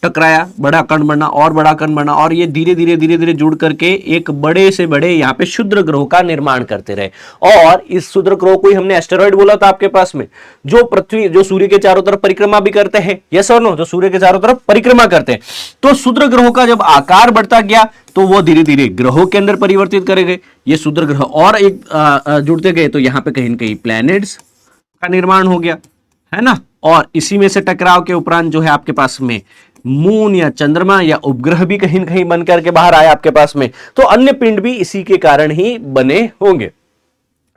टकराया, बड़ा कण बनना और बड़ा कण बनना और ये धीरे धीरे जुड़ करके एक बड़े से बड़े यहाँ पे क्षुद्र ग्रहों का निर्माण करते रहे। और इस क्षुद्र ग्रहों को ही हमने एस्टेरॉइड बोला था आपके पास में, जो पृथ्वी, जो सूर्य के चारों तरफ परिक्रमा भी करते हैं। यस और नो? जो सूर्य के चारों तरफ परिक्रमा करते हैं। तो क्षुद्र ग्रहों का जब आकार बढ़ता गया तो वो धीरे धीरे ग्रहों के अंदर परिवर्तित करे गए। ये क्षुद्र ग्रह और एक जुड़ते गए तो यहाँ पे कहीं न कहीं प्लैनेट्स का निर्माण हो गया, है ना। और इसी में से टकराव के उपरांत जो है आपके पास में मून या चंद्रमा या उपग्रह भी कहीं न कहीं बन करके बाहर आए आपके पास में। तो अन्य पिंड भी इसी के कारण ही बने होंगे।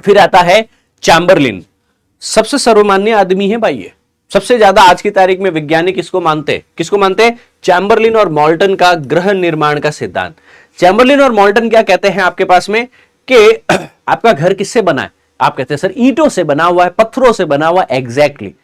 फिर आता है चैम्बरलिन, सबसे सर्वमान्य आदमी है भाई ये। सबसे ज्यादा आज की तारीख में वैज्ञानिक किसको मानते हैं? चैम्बरलिन और मॉल्टन का ग्रह निर्माण का सिद्धांत। चैम्बरलिन और मॉल्टन क्या कहते हैं आपके पास में कि आपका घर किससे बना है? आप कहते हैं सर ईंटों से बना हुआ है, पत्थरों से बना हुआ है। एग्जैक्टली।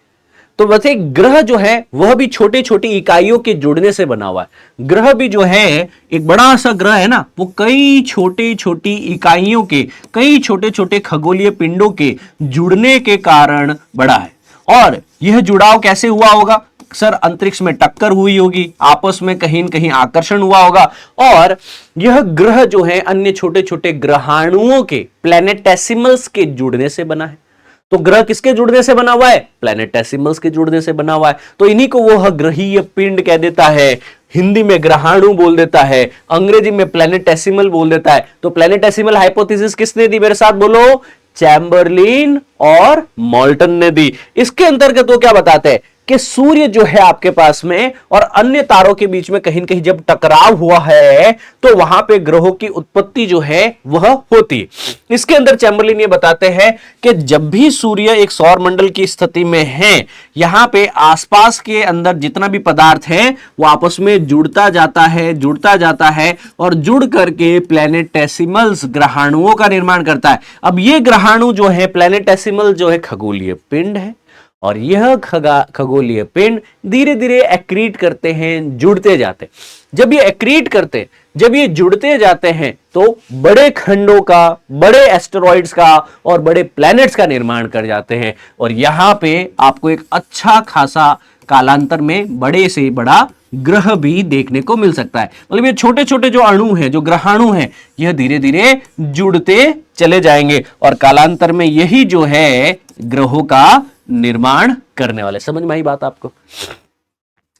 तो वैसे ग्रह जो है वह भी छोटे छोटी इकाइयों के जुड़ने से बना हुआ है। ग्रह भी जो है एक बड़ा सा ग्रह है ना, वो कई छोटी छोटी इकाइयों के, कई छोटे छोटे खगोलीय पिंडों के जुड़ने के कारण बड़ा है। और यह जुड़ाव कैसे हुआ होगा सर? अंतरिक्ष में टक्कर हुई होगी, आपस में कहीं न कहीं आकर्षण हुआ होगा और यह ग्रह जो है अन्य छोटे छोटे ग्रहाणुओं के, प्लैनेटेसिमल्स के जुड़ने से बना है। तो ग्रह किसके जुड़ने से बना हुआ है? प्लैनेटेसिमल्स के जुड़ने से बना हुआ है। तो इन्हीं को वह ग्रहीय पिंड कह देता है, हिंदी में ग्रहाणु बोल देता है, अंग्रेजी में प्लैनेटेसिमल बोल देता है। तो प्लैनेटेसिमल हाइपोथेसिस किसने दी? मेरे साथ बोलो, चैम्बरलिन और मॉल्टन ने दी। इसके अंतर्गत वो क्या बताते हैं कि सूर्य जो है आपके पास में और अन्य तारों के बीच में कहीं न कहीं जब टकराव हुआ है तो वहां पे ग्रहों की उत्पत्ति जो है वह होती है। इसके अंदर चैम्बरलिन ये बताते हैं कि जब भी सूर्य एक सौर मंडल की स्थिति में है, यहां पे आसपास के अंदर जितना भी पदार्थ है वो आपस में जुड़ता जाता है और जुड़ करके प्लैनेटेसिमल्स, ग्रहाणुओं का निर्माण करता है। अब ये ग्रहाणु जो है, प्लैनेटेसिमल जो है, खगोलीय पिंड है और यह खगोलीय पिंड धीरे धीरे एक्रीट करते हैं, जुड़ते जाते। जब ये एक्रीट करते, जब ये जुड़ते जाते हैं तो बड़े खंडों का, बड़े एस्टेरॉइड्स का और बड़े प्लैनेट्स का निर्माण कर जाते हैं। और यहां पे आपको एक अच्छा खासा कालांतर में बड़े से बड़ा ग्रह भी देखने को मिल सकता है। मतलब ये छोटे छोटे जो अणु हैं, जो ग्रहाणु हैं, यह धीरे धीरे जुड़ते चले जाएंगे और कालांतर में यही जो है ग्रहों का निर्माण करने वाले। समझ में आई बात आपको?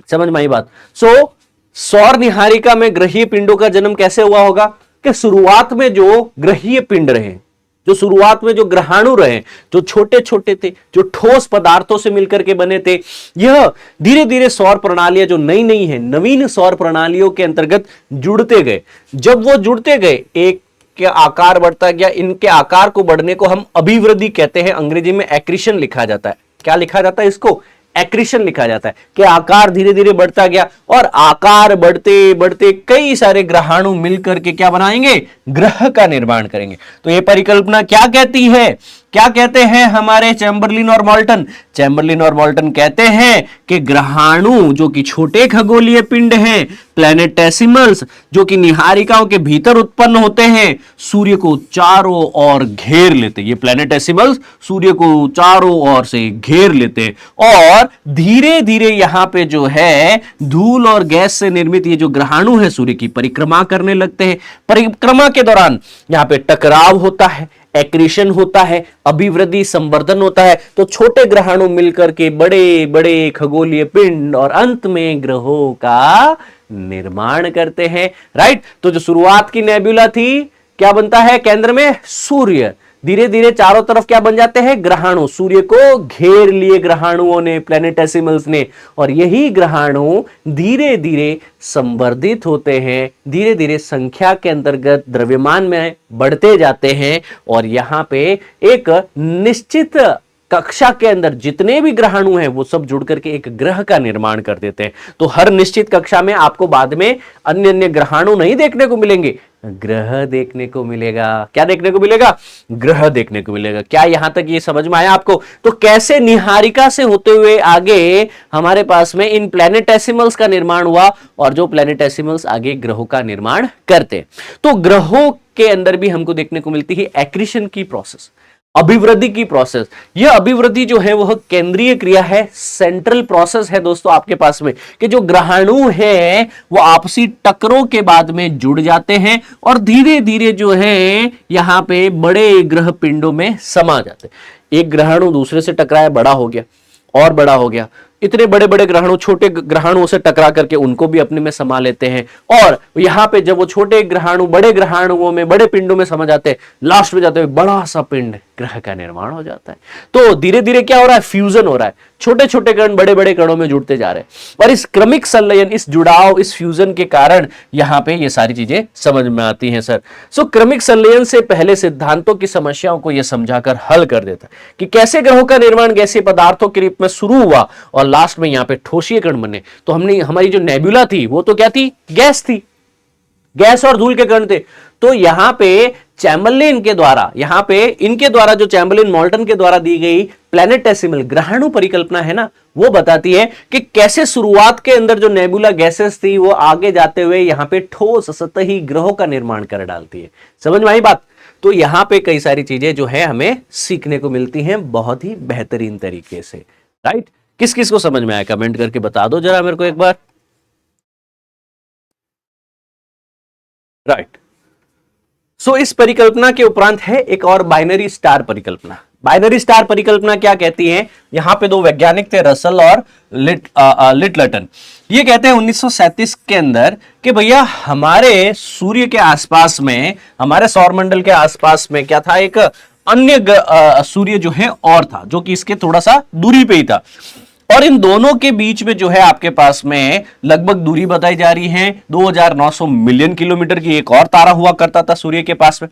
समझ में आई बात? सौर निहारिका में ग्रहीय पिंडों का जन्म कैसे हुआ होगा कि शुरुआत में जो ग्रहीय पिंड रहे, जो शुरुआत में जो ग्रहाणु रहे, जो छोटे छोटे थे, जो ठोस पदार्थों से मिलकर के बने थे, यह धीरे धीरे सौर प्रणालियां जो नई नई है, नवीन सौर प्रणालियों के अंतर्गत जुड़ते गए। जब वो जुड़ते गए, एक के आकार बढ़ता गया। इनके आकार को बढ़ने को हम अभिवृद्धि कहते हैं, अंग्रेजी में एक्रीशन लिखा जाता है। क्या लिखा जाता है? इसको एक्रीशन लिखा जाता है कि आकार धीरे धीरे बढ़ता गया और आकार बढ़ते बढ़ते कई सारे ग्रहाणु मिलकर के क्या बनाएंगे? ग्रह का निर्माण करेंगे। तो यह परिकल्पना क्या कहती है क्या कहते हैं हमारे चैम्बरलिन और मॉल्टन? चैम्बरलिन और मॉल्टन कहते हैं कि ग्रहाणु जो कि छोटे खगोलीय पिंड हैं, प्लैनेटेसिमल्स जो कि निहारिकाओं के भीतर उत्पन्न होते हैं, सूर्य को चारों ओर घेर लेते हैं। ये प्लैनेटेसिमल्स सूर्य को चारों ओर से घेर लेते हैं और धीरे धीरे यहां पे जो है धूल और गैस से निर्मित ये जो ग्रहाणु है सूर्य की परिक्रमा करने लगते हैं। परिक्रमा के दौरान यहां पे टकराव होता है, एक्रीशन होता है, अभिवृद्धि संवर्धन होता है, तो छोटे ग्रहाणु मिलकर के बड़े बड़े खगोलीय पिंड और अंत में ग्रहों का निर्माण करते हैं। राइट, तो जो शुरुआत की नेबुला थी, क्या बनता है केंद्र में? सूर्य। धीरे धीरे चारों तरफ क्या बन जाते हैं? ग्रहाणु। सूर्य को घेर लिए ग्रहाणुओं ने, प्लैनेटेसिमल्स ने, और यही ग्रहाणु धीरे धीरे संवर्धित होते हैं, धीरे धीरे संख्या के अंतर्गत द्रव्यमान में बढ़ते जाते हैं और यहां पे एक निश्चित कक्षा के अंदर जितने भी ग्रहाणु हैं वो सब जुड़ करके एक ग्रह का निर्माण कर देते हैं। तो हर निश्चित कक्षा में आपको बाद में अन्य अन्य ग्रहाणु नहीं देखने को मिलेंगे, ग्रह देखने को मिलेगा। क्या देखने को मिलेगा? ग्रह देखने को मिलेगा। क्या यहां तक ये समझ में आया आपको? तो कैसे निहारिका से होते हुए आगे हमारे पास में इन प्लैनेटेसिमल्स का निर्माण हुआ और जो प्लैनेटेसिमल्स आगे ग्रहों का निर्माण करते। तो ग्रहों के अंदर भी हमको देखने को मिलती है एक्रीशन की प्रोसेस, अभिवृद्धि की प्रोसेस। यह अभिवृद्धि जो है वह केंद्रीय क्रिया है, सेंट्रल प्रोसेस है दोस्तों आपके पास में, कि जो ग्रहाणु है वो आपसी टकरों के बाद में जुड़ जाते हैं और धीरे धीरे जो है यहां पे बड़े ग्रह पिंडों में समा जाते हैं। एक ग्रहाणु दूसरे से टकराया, बड़ा हो गया और बड़ा हो गया, इतने बड़े बड़े ग्रहाणु छोटे ग्रहाणुओं से टकरा करके उनको भी अपने में समा लेते हैं और यहां पे जब वो छोटे ग्रहाणु बड़े ग्रहाणुओं में, बड़े पिंडों में समा जाते हैं, लास्ट में जाते हुए बड़ा सा पिंड ग्रह का निर्माण हो जाता है। तो धीरे धीरे क्या हो रहा है? फ्यूजन हो रहा है, छोटे छोटे कण बड़े बड़े कणों में जुड़ते जा रहे हैं और इस क्रमिक संलयन, इस जुड़ाव, इस फ्यूजन के कारण यहां पे ये सारी चीजें समझ में आती हैं सर। सो क्रमिक संलयन से पहले सिद्धांतों की समस्याओं को यह समझाकर हल कर देता है कि कैसे ग्रहों का निर्माण गैसीय पदार्थों के रूप में शुरू हुआ और लास्ट में यहां पे ठोसीय कण बने। तो हमने हमारी जो नेबुला थी वो तो क्या थी? गैस थी, गैस और धूल के कण थे। तो यहां पे चैम्बरलिन के द्वारा, यहां पे इनके द्वारा जो चैम्बरलिन मॉल्टन के द्वारा दी गई प्लैनेटेसिमल ग्रहाणु परिकल्पना है ना, वो बताती है कि कैसे शुरुआत के अंदर जो नेबुला गैसेस थी वो आगे जाते हुए यहां पे ठोस सतही ग्रहों का निर्माण कर डालती है। समझ में आई बात? तो यहां पे कई सारी चीजें जो है हमें सीखने को मिलती हैं बहुत ही बेहतरीन तरीके से। राइट, किस किस को समझ में आया कमेंट करके बता दो जरा मेरे को एक बार। राइट, सो इस परिकल्पना के उपरांत है एक और बाइनरी स्टार परिकल्पना। बाइनरी स्टार परिकल्पना क्या कहती है? यहां पे दो वैज्ञानिक थे, रसल और लिटलटन। ये कहते हैं 1937 के अंदर कि भैया हमारे सूर्य के आसपास में, हमारे सौरमंडल के आसपास में क्या था? एक अन्य सूर्य जो है और था, जो कि इसके थोड़ा सा दूरी पे ही था और इन दोनों के बीच में जो है आपके पास में लगभग दूरी बताई जा रही है 2900 मिलियन किलोमीटर की। एक और तारा हुआ करता था सूर्य के पास में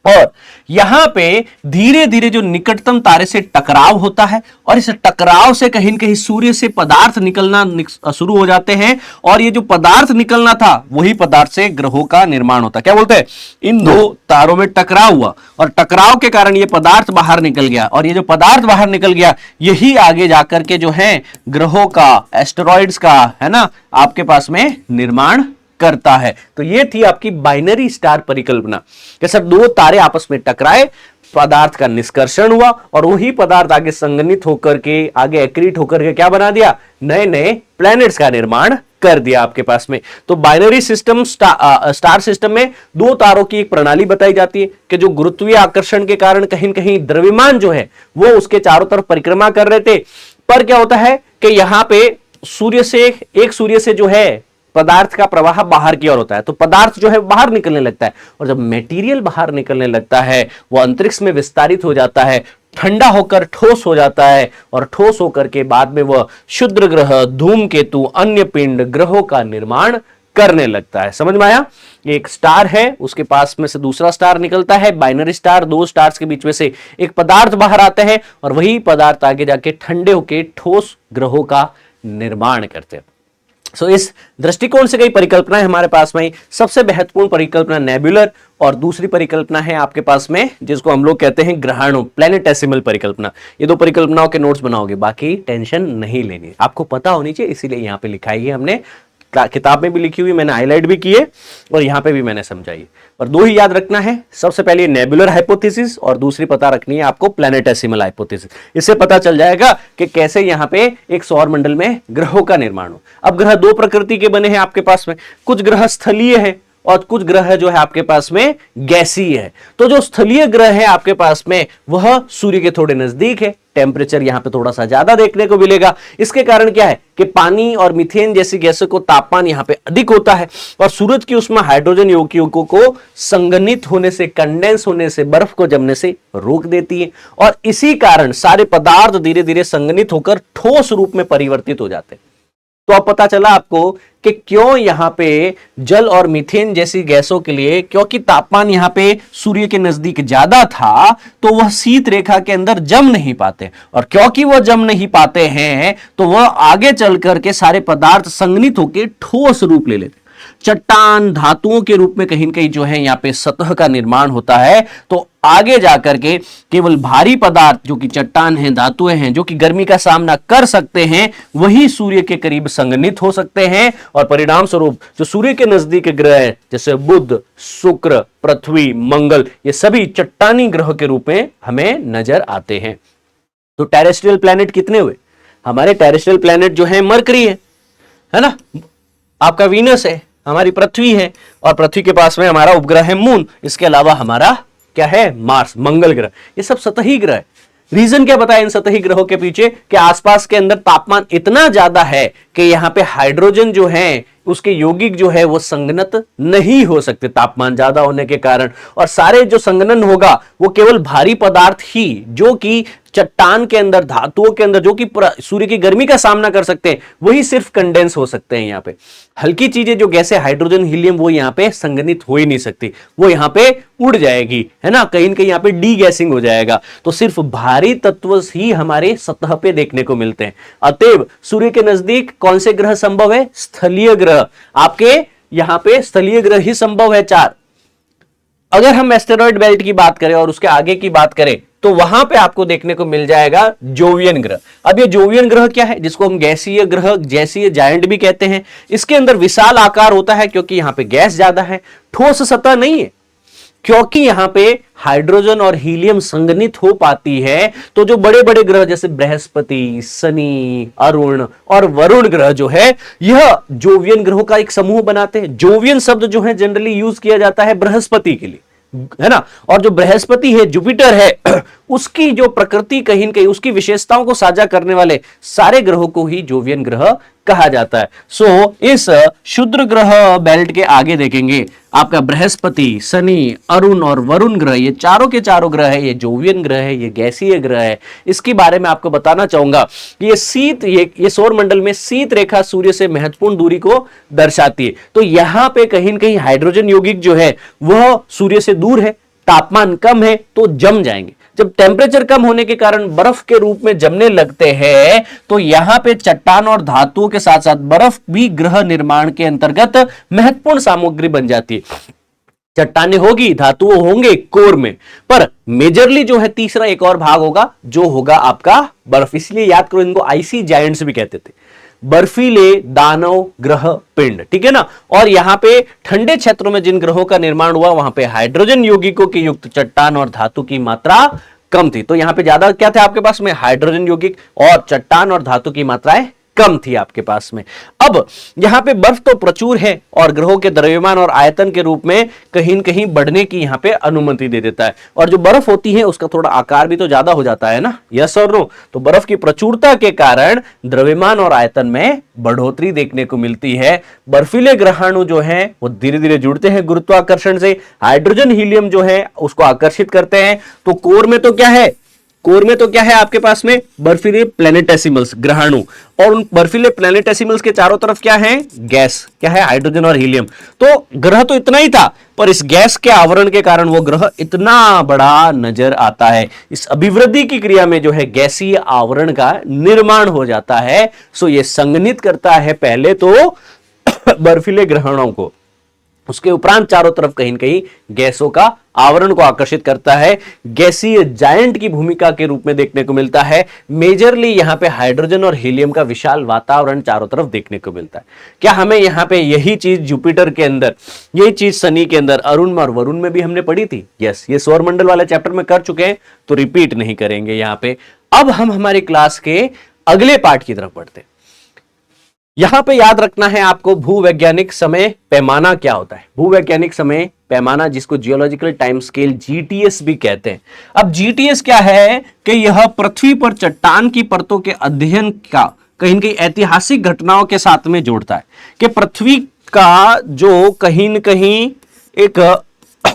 और यहां पे धीरे धीरे जो निकटतम तारे से टकराव होता है और इस टकराव से कहीं न कहीं सूर्य से पदार्थ निकलना शुरू हो जाते हैं और ये जो पदार्थ निकलना था वही पदार्थ से ग्रहों का निर्माण होता है। क्या बोलते हैं? इन दो तारों में टकराव हुआ और टकराव के कारण ये पदार्थ बाहर निकल गया और ये जो पदार्थ बाहर निकल गया यही आगे जाकर के जो है ग्रहों का, एस्टेरॉइड्स का, है ना, आपके पास में निर्माण करता है। तो ये थी आपकी बाइनरी स्टार परिकल्पना कि सर दो तारे आपस में टकराए, पदार्थ का निष्कर्षण हुआ और वही पदार्थ आगे संघनित होकर के, आगे एक्रीट होकर के क्या बना दिया? नए नए प्लैनेट्स का निर्माण कर दिया आपके पास में। तो बाइनरी सिस्टम, स्टार सिस्टम में दो तारों की एक प्रणाली बताई जाती है कि जो गुरुत्वीय आकर्षण के कारण कहीं न कहीं द्रव्यमान जो है वो उसके चारों तरफ परिक्रमा कर रहे थे। पर क्या होता है कि यहां पे सूर्य से जो है पदार्थ का प्रवाह बाहर की ओर होता है, तो पदार्थ जो है बाहर निकलने लगता है और जब मटेरियल बाहर निकलने लगता है वो अंतरिक्ष में विस्तारित हो जाता है, ठंडा होकर ठोस हो जाता है और ठोस होकर के बाद में वह क्षुद्र ग्रह, धूमकेतु, अन्य पिंड, ग्रहों का निर्माण करने लगता है। समझ में आया? एक स्टार है, उसके पास में से दूसरा स्टार निकलता है, बाइनरी स्टार, दो स्टार्स के बीच में से एक पदार्थ बाहर आता है और वही पदार्थ आगे जाके ठंडे होकर ठोस ग्रहों का निर्माण करते हैं। इस दृष्टिकोण से कई परिकल्पनाएं हमारे पास में। सबसे महत्वपूर्ण परिकल्पना नेबुलर, और दूसरी परिकल्पना है आपके पास में जिसको हम लोग कहते हैं ग्रहाणु, प्लैनेटेसिमल परिकल्पना। ये दो परिकल्पनाओं के नोट्स बनाओगे, बाकी टेंशन नहीं लेनी, आपको पता होनी चाहिए, इसीलिए यहां पे लिखाई है हमने, किताब में भी लिखी हुई, मैंने हाईलाइट भी की है और यहां पे भी मैंने समझाई। और दो ही याद रखना है, सबसे पहले नेबुलर हाइपोथेसिस और दूसरी पता रखनी है आपको प्लैनेटेसिमल हाइपोथेसिस। इससे पता चल जाएगा कि कैसे यहां पे एक सौर मंडल में ग्रहों का निर्माण हो। अब ग्रह दो प्रकृति के बने हैं आपके पास में, कुछ ग्रह स्थलीय है और कुछ ग्रह जो है आपके पास में गैसीय है। तो जो स्थलीय ग्रह है आपके पास में वह सूर्य के थोड़े नजदीक है, टेम्परेचर यहां पे थोड़ा सा ज्यादा देखने को मिलेगा। इसके कारण क्या है कि पानी और मीथेन जैसी गैसों को तापमान यहां पे अधिक होता है और सूरज की उष्मा हाइड्रोजन यौगिकों को संघनित होने से, कंडेंस होने से, बर्फ को जमने से रोक देती है और इसी कारण सारे पदार्थ धीरे धीरे संघनित होकर ठोस रूप में परिवर्तित हो जाते हैं। तो अब पता चला आपको कि क्यों यहां पे जल और मीथेन जैसी गैसों के लिए, क्योंकि तापमान यहां पे सूर्य के नजदीक ज्यादा था तो वह शीत रेखा के अंदर जम नहीं पाते, और क्योंकि वह जम नहीं पाते हैं तो वह आगे चल करके सारे पदार्थ संघनित होकर ठोस रूप ले लेते, चट्टान धातुओं के रूप में कहीं न कहीं जो है यहां पे सतह का निर्माण होता है। तो आगे जाकर के केवल भारी पदार्थ जो कि चट्टान हैं, धातुएं हैं, जो कि गर्मी का सामना कर सकते हैं, वही सूर्य के करीब संघनित हो सकते हैं और परिणाम स्वरूप जो सूर्य के नजदीक ग्रह जैसे बुध, शुक्र, पृथ्वी, मंगल, ये सभी चट्टानी ग्रह के रूप में हमें नजर आते हैं। तो टेरेस्ट्रियल प्लैनेट कितने हुए? हमारे टेरेस्ट्रियल प्लैनेट जो है मरकरी है ना, आपका वीनस है, हमारी पृथ्वी है और पृथ्वी के पास में हमारा उपग्रह है मून, इसके अलावा हमारा क्या है? मार्स, मंगल ग्रह। ये सब सतही ग्रह है। रीजन क्या बताया इन सतही ग्रहों के पीछे? कि आसपास के अंदर तापमान इतना ज्यादा है कि यहां पे हाइड्रोजन जो है उसके यौगिक जो है वो संघनत नहीं हो सकते तापमान ज्यादा होने के कारण, और सारे जो संघनन होगा वो केवल भारी पदार्थ ही जो कि चट्टान के अंदर, धातुओं के अंदर, जो कि सूर्य की गर्मी का सामना कर सकते हैं, वही सिर्फ कंडेंस हो सकते हैं। यहां पे हल्की चीजें जो गैसें हाइड्रोजन, हीलियम, वो यहां पे संघनित हो ही नहीं सकती, वो यहां पे उड़ जाएगी, है ना, कहीं न कहीं यहां पे डी गैसिंग हो जाएगा। तो सिर्फ भारी तत्व ही हमारे सतह पे देखने को मिलते हैं। अतएव सूर्य के नजदीक कौन से ग्रह संभव है? स्थलीय ग्रह। आपके यहां पे स्थलीय ग्रह ही संभव है 4। अगर हम एस्टेरॉयड बेल्ट की बात करें और उसके आगे की बात करें तो वहां पे आपको देखने को मिल जाएगा जोवियन ग्रह। अब ये जोवियन ग्रह क्या है? जिसको हम गैसीय ग्रह, गैसीय जायंट भी कहते हैं। इसके अंदर विशाल आकार होता है क्योंकि यहां पे गैस ज्यादा है, ठोस सतह नहीं है, क्योंकि यहां पे हाइड्रोजन और हीलियम संघनित हो पाती है। तो जो बड़े बड़े ग्रह जैसे बृहस्पति, शनि, अरुण और वरुण ग्रह जो है यह जोवियन ग्रहों का एक समूह बनाते हैं। जोवियन शब्द जो है जनरली यूज किया जाता है बृहस्पति के लिए, है ना, और जो बृहस्पति है, जुपिटर है, उसकी जो प्रकृति कहीं न कहीं उसकी विशेषताओं को साझा करने वाले सारे ग्रहों को ही जोवियन ग्रह कहा जाता है। सो इस क्षुद्र ग्रह बेल्ट के आगे देखेंगे आपका बृहस्पति, शनि, अरुण और वरुण ग्रह, ये चारों के चारों ग्रह है, ये जोवियन ग्रह है, ये गैसीय ग्रह है। इसके बारे में आपको बताना चाहूंगा कि ये सौर मंडल में शीत रेखा सूर्य से महत्वपूर्ण दूरी को दर्शाती है। तो यहां पे कहीं न कहीं हाइड्रोजन यौगिक जो है वह सूर्य से दूर है, तापमान कम है तो जम जाएंगे। जब टेम्परेचर कम होने के कारण बर्फ के रूप में जमने लगते हैं तो यहां पे चट्टान और धातुओं के साथ साथ बर्फ भी ग्रह निर्माण के अंतर्गत महत्वपूर्ण सामग्री बन जाती है। चट्टानें होगी, धातुओं होंगे कोर में, पर मेजरली जो है तीसरा एक और भाग होगा जो होगा आपका बर्फ। इसलिए याद करो, इनको आइसी जायंट्स भी कहते थे, बर्फीले दानव ग्रह पिंड, ठीक है ना। और यहां पे ठंडे क्षेत्रों में जिन ग्रहों का निर्माण हुआ वहां पे हाइड्रोजन यौगिकों की युक्त चट्टान और धातु की मात्रा कम थी। तो यहां पे ज्यादा क्या थे आपके पास में? हाइड्रोजन यौगिक, और चट्टान और धातु की मात्राएं कम थी आपके पास में। अब यहां पे बर्फ तो प्रचुर है और ग्रहों के द्रव्यमान और आयतन के रूप में कहीं न कहीं बढ़ने की यहां पे अनुमति दे देता है। और जो बर्फ होती है उसका थोड़ा आकार भी तो ज्यादा हो जाता है ना, यस और नो। तो बर्फ की प्रचुरता के कारण द्रव्यमान और आयतन में बढ़ोतरी देखने को मिलती है। बर्फीले ग्रहाणु जो है वो धीरे धीरे जुड़ते हैं गुरुत्वाकर्षण से, हाइड्रोजन हीलियम जो है उसको आकर्षित करते हैं। तो कोर में तो क्या है? कोर में तो क्या है आपके पास में, बर्फीले प्लैनेटेसिमल्स, ग्रहाणु, और उन बर्फीले प्लैनेटेसिमल्स के चारों तरफ क्या है, गैस, क्या है, हाइड्रोजन और हीलियम। तो ग्रह तो इतना ही था, पर इस गैस के आवरण के कारण वो ग्रह इतना बड़ा नजर आता है। इस अभिवृद्धि की क्रिया में जो है गैसीय आवरण का निर्माण हो जाता है। सो ये संघनित करता है पहले तो बर्फीले ग्रहणों को, उसके उपरांत चारों तरफ कहीं न कहीं गैसों का आवरण को आकर्षित करता है। गैसीय जायंट की भूमिका के रूप में देखने को मिलता है। मेजरली यहां पे हाइड्रोजन और हीलियम का विशाल वातावरण चारों तरफ देखने को मिलता है। क्या हमें यहां पे यही चीज जुपिटर के अंदर, यही चीज शनि के अंदर, अरुण और वरुण में भी हमने पढ़ी थी? यस, ये सौरमंडल वाले चैप्टर में कर चुके हैं, तो रिपीट नहीं करेंगे यहां पे। अब हम हमारी क्लास के अगले पार्ट की तरफ बढ़ते हैं। यहां पे याद रखना है आपको, भूवैज्ञानिक समय पैमाना क्या होता है। भूवैज्ञानिक समय पैमाना, जिसको जियोलॉजिकल टाइम स्केल जीटीएस भी कहते हैं। अब जीटीएस क्या है कि यह पृथ्वी पर चट्टान की परतों के अध्ययन का कहीं न कहीं ऐतिहासिक घटनाओं के साथ में जोड़ता है कि पृथ्वी का जो कहीं न कहीं एक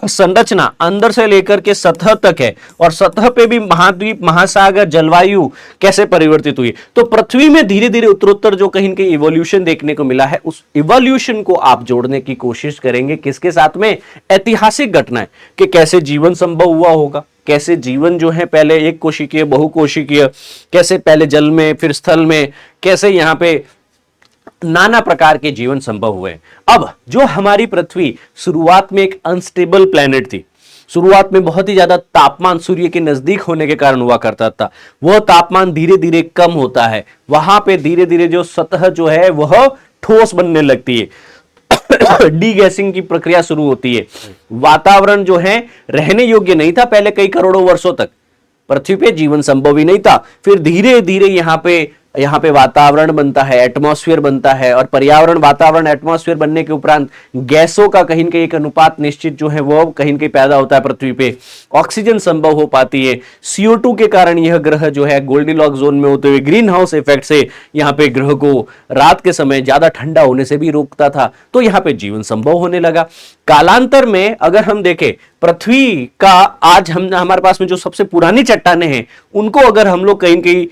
संरचना अंदर से लेकर के सतह तक है, और सतह पे भी महाद्वीप, महासागर, जलवायु कैसे परिवर्तित हुई। तो पृथ्वी में धीरे धीरे उत्तरोत्तर जो कहीं न कहीं इवोल्यूशन देखने को मिला है, उस इवोल्यूशन को आप जोड़ने की कोशिश करेंगे किसके साथ में, ऐतिहासिक घटनाएं, कि कैसे जीवन संभव हुआ होगा, कैसे जीवन जो है पहले एक कोशिकीय, बहुकोशिकीय, कैसे पहले जल में फिर स्थल में, कैसे यहां पे नाना प्रकार के जीवन संभव हुए। अब जो हमारी पृथ्वी शुरुआत में एक अनस्टेबल प्लेनेट थी, शुरुआत में बहुत ही ज्यादा तापमान सूर्य के नजदीक होने के कारण हुआ करता था, वह तापमान धीरे धीरे कम होता है, वहां पे धीरे धीरे जो सतह जो है वह ठोस बनने लगती है, डीगैसिंग की प्रक्रिया शुरू होती है। वातावरण जो है रहने योग्य नहीं था पहले कई करोड़ों वर्षों तक, पृथ्वी पे जीवन संभव ही नहीं था। फिर धीरे धीरे यहाँ पे वातावरण बनता है, एटमॉस्फेयर बनता है, और पर्यावरण, वातावरण, एटमॉस्फेयर बनने के उपरांत गैसों का कहीं न कहीं एक अनुपात निश्चित जो है वो कहीं न कहीं पैदा होता है पृथ्वी पे, ऑक्सीजन संभव हो पाती है। CO2 के कारण यह ग्रह जो है गोल्डीलॉक जोन में होते हुए ग्रीन हाउस इफेक्ट से यहाँ पे ग्रह को रात के समय ज्यादा ठंडा होने से भी रोकता था, तो यहाँ पे जीवन संभव होने लगा। कालांतर में अगर हम देखें पृथ्वी का, आज हमारे पास में जो सबसे पुरानी चट्टानें हैं उनको अगर हम लोग कहीं कहीं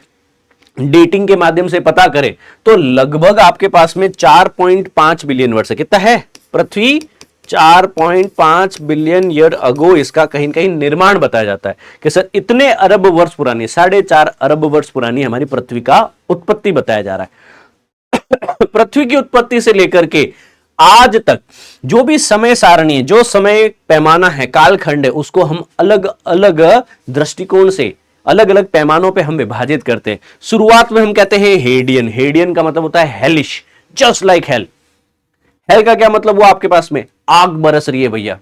डेटिंग के माध्यम से पता करें तो लगभग आपके पास में 4.5 बिलियन वर्ष है। कितना है? पृथ्वी 4.5 बिलियन ईयर अगो इसका कहीं न कहीं निर्माण बताया जाता है कि सर इतने अरब वर्ष पुरानी, 4.5 अरब वर्ष पुरानी हमारी पृथ्वी का उत्पत्ति बताया जा रहा है। पृथ्वी की उत्पत्ति से लेकर के आज तक जो भी समय सारणी है, जो समय पैमाना है, कालखंड है, उसको हम अलग अलग दृष्टिकोण से, अलग अलग पैमानों पे हम विभाजित करते हैं। शुरुआत में हम कहते हैं हेडियन, हेडियन का मतलब होता है hellish, just like hell. Hello का क्या मतलब हुआ आपके पास में, आग बरस रही है भैया,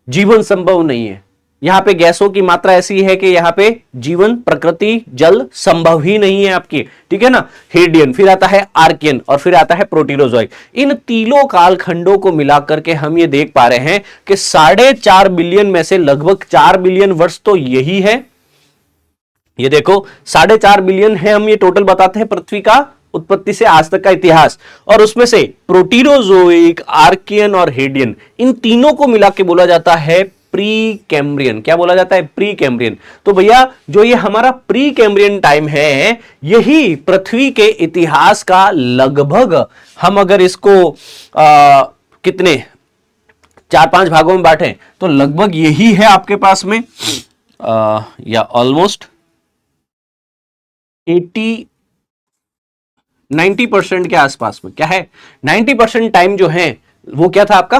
जीवन संभव नहीं है, यहां पे गैसों की मात्रा ऐसी है कि यहां पे जीवन, प्रकृति, जल संभव ही नहीं है आपकी, ठीक है ना। हेडियन, फिर आता है आर्कियन, और फिर आता है प्रोटीरोजोइक। इन तीनों कालखंडों को मिलाकर के हम ये देख पा रहे हैं कि 4.5 बिलियन में से लगभग 4 बिलियन वर्ष तो यही है। ये देखो 4.5 बिलियन है, हम ये टोटल बताते हैं पृथ्वी का उत्पत्ति से आज तक का इतिहास, और उसमें से प्रोटीरोजोइक, आर्कियन और हेडियन, इन तीनों को मिला के बोला जाता है प्री कैम्ब्रियन। क्या बोला जाता है? Pre Cambrian. तो भैया जो ये हमारा प्री कैम्ब्रियन टाइम है, यही पृथ्वी के इतिहास का लगभग, हम अगर इसको कितने 4-5 भागों में बांटें तो लगभग यही है आपके पास में, या ऑलमोस्ट 90% के आसपास में। क्या है? 90% टाइम जो है वो क्या था आपका?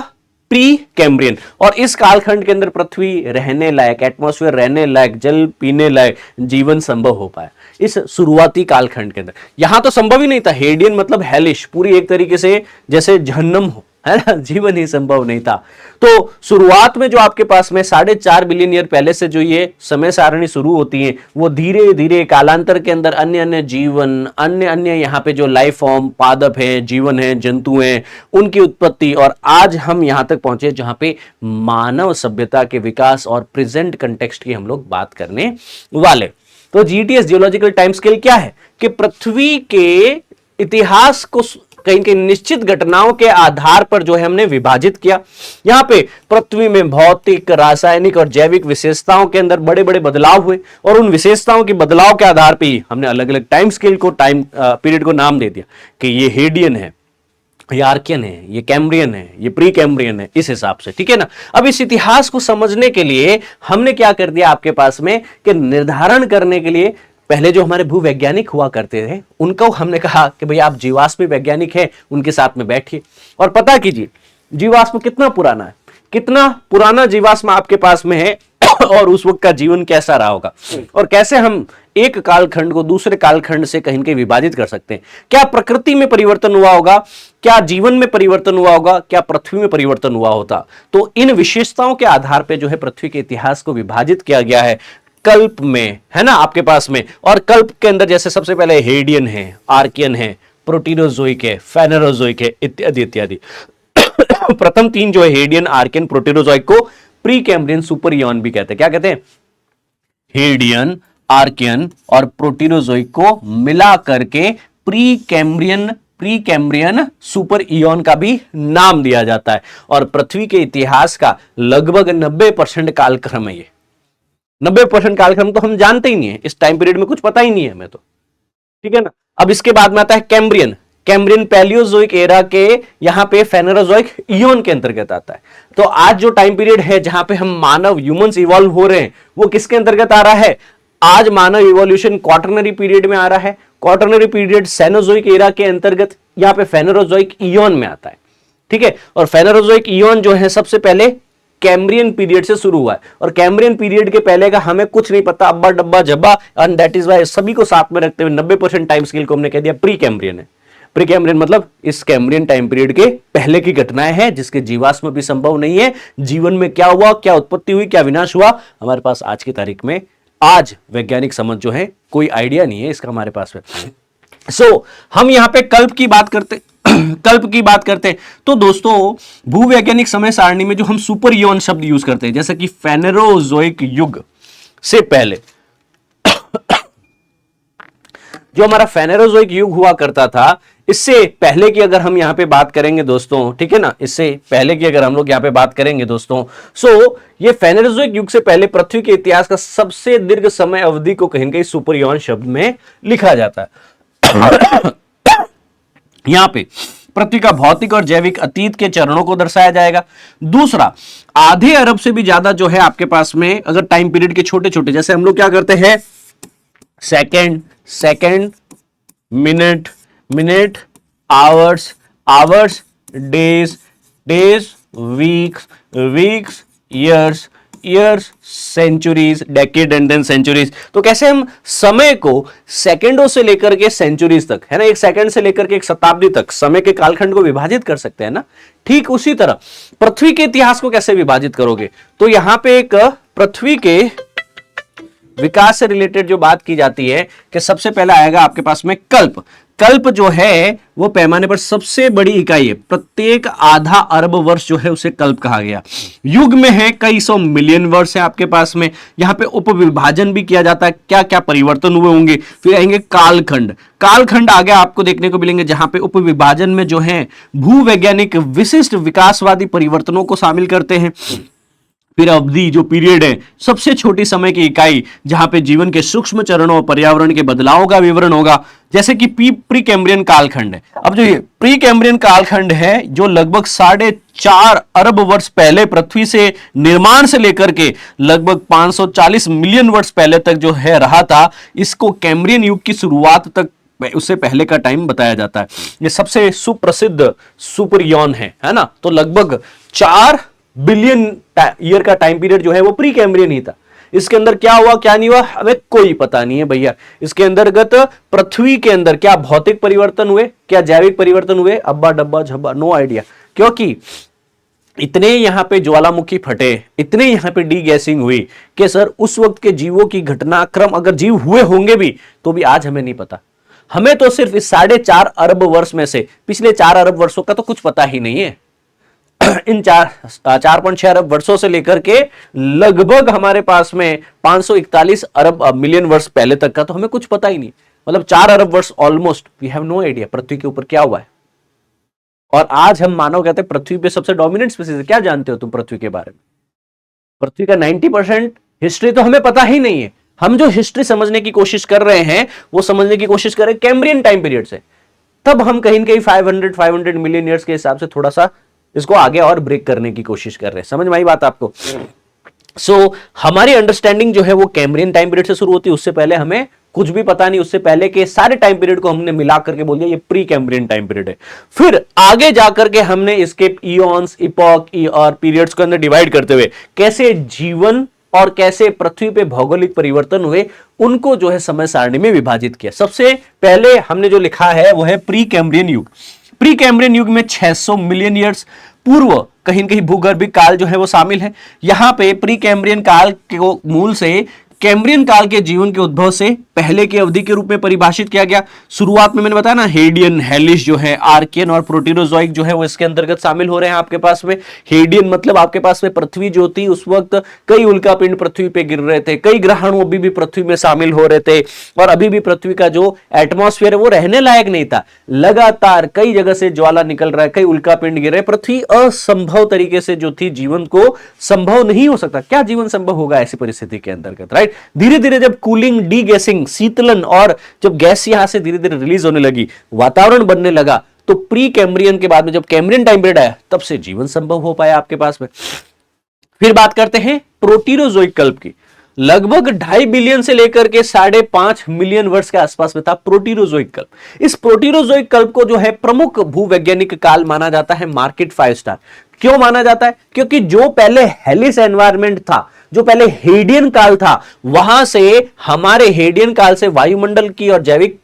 Pre Cambrian. और इस कालखंड के अंदर पृथ्वी रहने लायक, एटमॉस्फेयर रहने लायक, जल पीने लायक जीवन संभव हो पाया इस शुरुआती कालखंड के अंदर। यहां तो संभव ही नहीं था। हेडियन मतलब हेलिश, पूरी एक तरीके से जैसे जहन्नम हो, है ना, जीवन ही संभव नहीं था। तो शुरुआत में जो आपके पास में 4.5 बिलियन ईयर पहले से जो ये समय सारणी शुरू होती है, वो धीरे धीरे कालांतर के अंदर अन्य अन्य जीवन, अन्य अन्य यहाँ पे जो लाइफ फॉर्म, पादप है, जीवन है, जंतु हैं, उनकी उत्पत्ति, और आज हम यहाँ तक पहुंचे जहां पे मानव सभ्यता के विकास और प्रेजेंट कंटेक्स्ट की हम लोग बात करने वाले। तो जीटीएस जियोलॉजिकल टाइम स्केल क्या है कि पृथ्वी के इतिहास को कहीं कहीं निश्चित घटनाओं के आधार पर जो है हमने विभाजित किया। यहां पे पृथ्वी में भौतिक, रासायनिक और जैविक विशेषताओं के अंदर बड़े बड़े बदलाव हुए और उन विशेषताओं के बदलाव के आधार पर ही हमने अलग अलग टाइम स्केल को, टाइम पीरियड को नाम दे दिया कि ये हेडियन है, ये आर्कियन है, ये कैम्ब्रियन है, ये प्री कैम्ब्रियन है, इस हिसाब से, ठीक है ना। अब इस इतिहास को समझने के लिए हमने क्या कर दिया आपके पास में कि निर्धारण करने के लिए पहले जो हमारे भूवैज्ञानिक हुआ करते थे उनको हमने कहा कि भाई आप जीवाश्म वैज्ञानिक हैं, उनके साथ में बैठिए और पता कीजिए जीवाश्म कितना पुराना है, कितना पुराना जीवाश्म आपके पास में है और उस वक्त का जीवन कैसा रहा होगा और कैसे हम एक कालखंड को दूसरे कालखंड से कहीं के विभाजित कर सकते हैं। क्या प्रकृति में परिवर्तन हुआ होगा, क्या जीवन में परिवर्तन हुआ होगा, क्या पृथ्वी में परिवर्तन हुआ होता। तो इन विशेषताओं के आधार पर जो है पृथ्वी के इतिहास को विभाजित किया गया है कल्प में, है ना आपके पास में। और कल्प के अंदर जैसे सबसे पहले हेडियन है, आर्कियन है, प्रोटीरोजोइक है, फेनेरोजोइक है, इत्यादि इत्यादि। प्रथम तीन जो है हेडियन, आर्कियन, प्रोटीरोजोइक को प्री कैम्ब्रियन सुपर इयॉन भी कहते हैं। क्या कहते हैं? हेडियन, आर्कियन और प्रोटीरोजोइक को मिला करके प्री कैम्ब्रियन सुपर इयॉन का भी नाम दिया जाता है। और पृथ्वी के इतिहास का लगभग 90% कालक्रम है ये। 90% कालक्रम तो हम जानते ही नहीं है, इस टाइम पीरियड में कुछ पता ही नहीं है हमें तो, ठीक है ना। अब इसके बाद में आता है कैम्ब्रियन पैलियोजोइक एरा के यहां पे फेनेरोजोइक इयॉन के अंतर्गत आता है। तो आज जो टाइम पीरियड है जहां पे हम मानव ह्यूमंस इवॉल्व हो रहे हैं वो किसके अंतर्गत आ रहा है? आज मानव इवोल्यूशन क्वाटरनरी पीरियड में आ रहा है। क्वाटरनरी पीरियड सेनोजोइक एरा के अंतर्गत यहां पे फेनेरोजोइक इयॉन में आता है, ठीक है। और फेनेरोजोइक इयॉन जो है सबसे पहले कैम्ब्रियन पीरियड से शुरू हुआ है और कैम्ब्रियन पीरियड के पहले का हमें कुछ नहीं पता, अब्बा डब्बा जब्बा, एंड दैट इज वाई सभी को साथ में रखते हुए 90% टाइम स्केल को हमने कह दिया प्री कैम्ब्रियन है। प्री कैम्ब्रियन मतलब इस कैम्ब्रियन टाइम पीरियड के पहले की घटनाएं हैं जिसके जीवाश्म भी संभव नहीं है। जीवन में क्या हुआ, क्या उत्पत्ति हुई, क्या विनाश हुआ, हमारे पास आज की तारीख में, आज वैज्ञानिक समझ जो है कोई आइडिया नहीं है इसका हमारे पास में। सो हम यहां पे कल्प की बात करते हैं तो दोस्तों भूवैज्ञानिक समय सारणी में जो हम सुपर इयॉन शब्द यूज करते हैं, जैसे कि फेनेरोजोइक युग से पहले जो हमारा फेनेरोजोइक युग हुआ करता था, इससे पहले की अगर हम यहां पे बात करेंगे दोस्तों, ठीक है ना, इससे पहले की अगर हम लोग यहां पे बात करेंगे दोस्तों, सो ये फेनेरोजोइक युग से पहले पृथ्वी के इतिहास का सबसे दीर्घ समय अवधि को कहीं कहीं सुपर इयॉन शब्द में लिखा जाता है। यहां पे पृथ्वी का भौतिक और जैविक अतीत के चरणों को दर्शाया जाएगा। दूसरा, आधे अरब से भी ज्यादा जो है आपके पास में अगर टाइम पीरियड के छोटे छोटे, जैसे हम लोग क्या करते हैं, second, minute, hours, days, weeks, years, centuries, decade and then centuries. तो कैसे हम समय को सेकंडों से लेकर के सेंचुरीज तक, है ना, एक सेकंड से लेकर के एक शताब्दी तक समय के कालखंड को विभाजित कर सकते हैं ना। ठीक उसी तरह पृथ्वी के इतिहास को कैसे विभाजित करोगे? तो यहां पे एक पृथ्वी के विकास से रिलेटेड जो बात की जाती है कि सबसे पहले आएगा आपके पास में कल्प जो है वो पैमाने पर सबसे बड़ी इकाई है। प्रत्येक आधा अरब वर्ष जो है उसे कल्प कहा गया। युग में है कई सौ मिलियन वर्ष है आपके पास में। यहां पे उपविभाजन भी किया जाता है, क्या क्या परिवर्तन हुए होंगे। फिर आएंगे कालखंड आगे आपको देखने को मिलेंगे जहां पे उपविभाजन में जो है भूवैज्ञानिक विशिष्ट विकासवादी परिवर्तनों को शामिल करते हैं। फिर अवधि जो पीरियड है, सबसे छोटी समय की इकाई जहां पे जीवन के सूक्ष्म चरणों और पर्यावरण के बदलावों का विवरण होगा, जैसे कि प्री कैम्ब्रियन कालखंड है। अब जो ये प्री कैम्ब्रियन कालखंड है जो लगभग 4.5 अरब वर्ष पहले पृथ्वी से निर्माण से लेकर के लगभग 540 मिलियन वर्ष पहले तक जो है रहा था, इसको कैम्ब्रियन युग की शुरुआत तक, उससे पहले का टाइम बताया जाता है। ये सबसे सुप्रसिद्ध सुपर इयॉन है ना। तो लगभग 4 बिलियन ईयर का टाइम पीरियड जो है वो प्री कैम्ब्रियन ही था। इसके अंदर क्या हुआ क्या नहीं हुआ हमें कोई पता नहीं है भैया। इसके अंतर्गत पृथ्वी के अंदर क्या भौतिक परिवर्तन हुए, क्या जैविक परिवर्तन हुए, अब्बा डब्बा झब्बा, नो आइडिया। क्योंकि इतने यहां पे ज्वालामुखी फटे, इतने यहां पे डी गैसिंग हुई कि सर उस वक्त के जीवों की घटनाक्रम अगर जीव हुए होंगे भी तो भी आज हमें नहीं पता। हमें तो सिर्फ इस 4.5 अरब वर्ष में से पिछले 4 अरब वर्षों का तो कुछ पता ही नहीं है। इन 4.6 अरब वर्षों से लेकर के लगभग हमारे पास में 541 अरब मिलियन वर्ष पहले तक का तो हमें कुछ पता ही नहीं। मतलब 4 अरब वर्ष almost we have no idea पृथ्वी के ऊपर क्या हुआ है। और आज हम मानव कहते हैं पृथ्वी पे सबसे डोमिनेंट स्पीसीज है। क्या जानते हो तुम पृथ्वी के बारे में? पृथ्वी का 90% हिस्ट्री तो हमें पता ही नहीं है। हम जो हिस्ट्री समझने की कोशिश कर रहे हैं वो समझने की कोशिश कर रहे हैं कैम्ब्रियन टाइम पीरियड से। तब हम कहीं न कहीं 500 मिलियन ईयर्स के हिसाब से थोड़ा सा इसको आगे और ब्रेक करने की कोशिश कर रहे हैं। समझ में आई बात आपको? हमारी अंडरस्टैंडिंग जो है वो कैम्ब्रियन टाइम पीरियड से शुरू होती है। उससे पहले हमें कुछ भी पता नहीं। उससे पहले के सारे टाइम पीरियड को हमने मिला करके बोल दिया ये प्री कैम्ब्रियन टाइम पीरियड है। फिर आगे जाकर के हमने इसके ईऑन्स, इपॉक और पीरियड्स को अंदर डिवाइड करते हुए कैसे जीवन और कैसे पृथ्वी पे भौगोलिक परिवर्तन हुए उनको जो है समय सारणी में विभाजित किया। सबसे पहले हमने जो लिखा है वो है प्री कैम्ब्रियन युग। प्री कैम्ब्रियन युग में 600 मिलियन ईयर्स पूर्व कहीं न कहीं भूगर्भिक काल जो है वो शामिल है। यहां पे प्री कैम्ब्रियन काल के मूल से कैम्ब्रियन काल के जीवन के उद्भव से पहले की अवधि के रूप में परिभाषित किया गया। शुरुआत में मैंने बताया ना, हेडियन, हेलिश जो है, आर्कियन और प्रोटीरोजोइक जो है वो इसके अंतर्गत शामिल हो रहे हैं आपके पास में। हेडियन मतलब आपके पास में पृथ्वी जो थी उस वक्त कई उल्कापिंड पृथ्वी पे गिर रहे थे, कई ग्रहाणु अभी भी पृथ्वी में शामिल हो रहे थे और अभी भी पृथ्वी का जो एटमॉस्फेयर है वो रहने लायक नहीं था। लगातार कई जगह से ज्वाला निकल रहा है, कई उल्कापिंड गिर रहे, पृथ्वी असंभव तरीके से जो थी जीवन को संभव नहीं हो सकता। क्या जीवन संभव होगा ऐसी परिस्थिति के अंतर्गत, राइट? धीरे धीरे जब कूलिंग, डी गैसिंग, शीतलन और जब गैस यहां से धीरे धीरे रिलीज होने लगी, वातावरण बनने लगा, तो प्री कैम्ब्रियन के बाद में जब कैम्ब्रियन टाइम पीरियड आया तब से जीवन संभव हो पाया आपके पास में। फिर बात करते हैं प्रोटीरोजोइक कल्प की। लगभग 2.5 बिलियन से लेकर के 5.5 मिलियन वर्ष के आसपास में था प्रोटीरोजोइक कल्प। इस प्रोटीरोजोइक कल्प को जो है प्रमुख भूवैज्ञानिक काल माना जाता है, मार्केट 5 स्टार। क्यों माना जाता है? क्योंकि जो पहले हेलिस एनवायरनमेंट था, जो पहले हेडियन काल था, वहां से हमारे हेडियन काल से वायुमंडल की और जैविक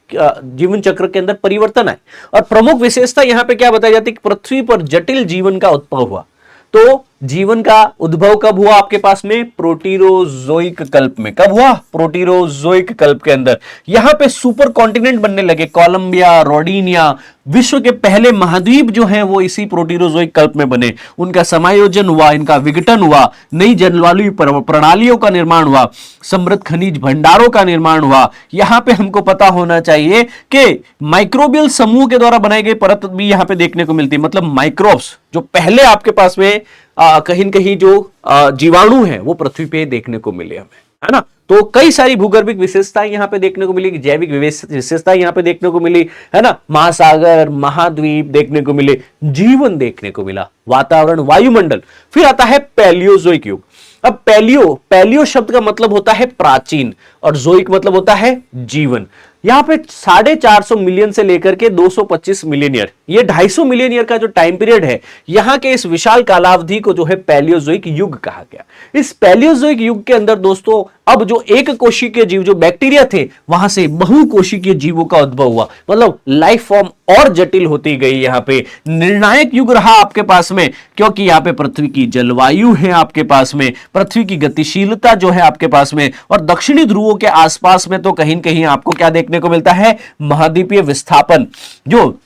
जीवन चक्र के अंदर परिवर्तन आए। और प्रमुख विशेषता यहां पे क्या बताई जाती है कि पृथ्वी पर जटिल जीवन का उद्भव हुआ। तो जीवन का उद्भव कब हुआ आपके पास में? प्रोटीरोजोइक कल्प में। कब हुआ? प्रोटीरोजोइक कल्प के अंदर। यहां पे सुपर कॉन्टिनेंट बनने लगे, कोलंबिया, रोडिनिया, विश्व के पहले महाद्वीप जो हैं वो इसी प्रोटीरोजोइक कल्प में बने। उनका समायोजन हुआ, इनका विघटन हुआ, नई जलवायु प्रणालियों का निर्माण हुआ, समृद्ध खनिज भंडारों का निर्माण हुआ। यहां पे हमको पता होना चाहिए कि माइक्रोबियल समूह के द्वारा बनाई गई परत भी यहां पे देखने को मिलती है। मतलब माइक्रोब्स जो पहले आपके पास में कहीं न कहीं जो जीवाणु हैं वो पृथ्वी पे देखने को मिले हमें, है ना? तो कई सारी भूगर्भिक विशेषताएं यहां पे देखने को मिली, जैविक विशेषताएं यहां पे देखने को मिली, है ना? महासागर, महाद्वीप देखने को मिले, जीवन देखने को मिला, वातावरण, वायुमंडल। फिर आता है पैलियोजोइक युग। अब पैलियो शब्द का मतलब होता है प्राचीन और जोइक मतलब होता है जीवन। यहां पे 450 मिलियन से लेकर के 225 मिलियन ईयर, ये 250 मिलियन ईयर का जो टाइम पीरियड है, यहां के इस विशाल कालावधि को जो है पैलियोजोइक युग कहा गया। इस पैलियोजोइक युग के अंदर दोस्तों अब जो एक कोशिकीय जीव, जो बैक्टीरिया थे, वहां से बहुकोशिकीय जीवों का उद्भव हुआ। मतलब लाइफ फॉर्म और जटिल होती गई। यहां पे निर्णायक युग रहा आपके पास में, क्योंकि यहां पे पृथ्वी की जलवायु है आपके पास में, पृथ्वी की गतिशीलता जो है आपके पास में, और दक्षिणी ध्रुवों के आसपास में तो कहीं कहीं आपको क्या देखने को मिलता है? महाद्वीपीय विस्थापन। जो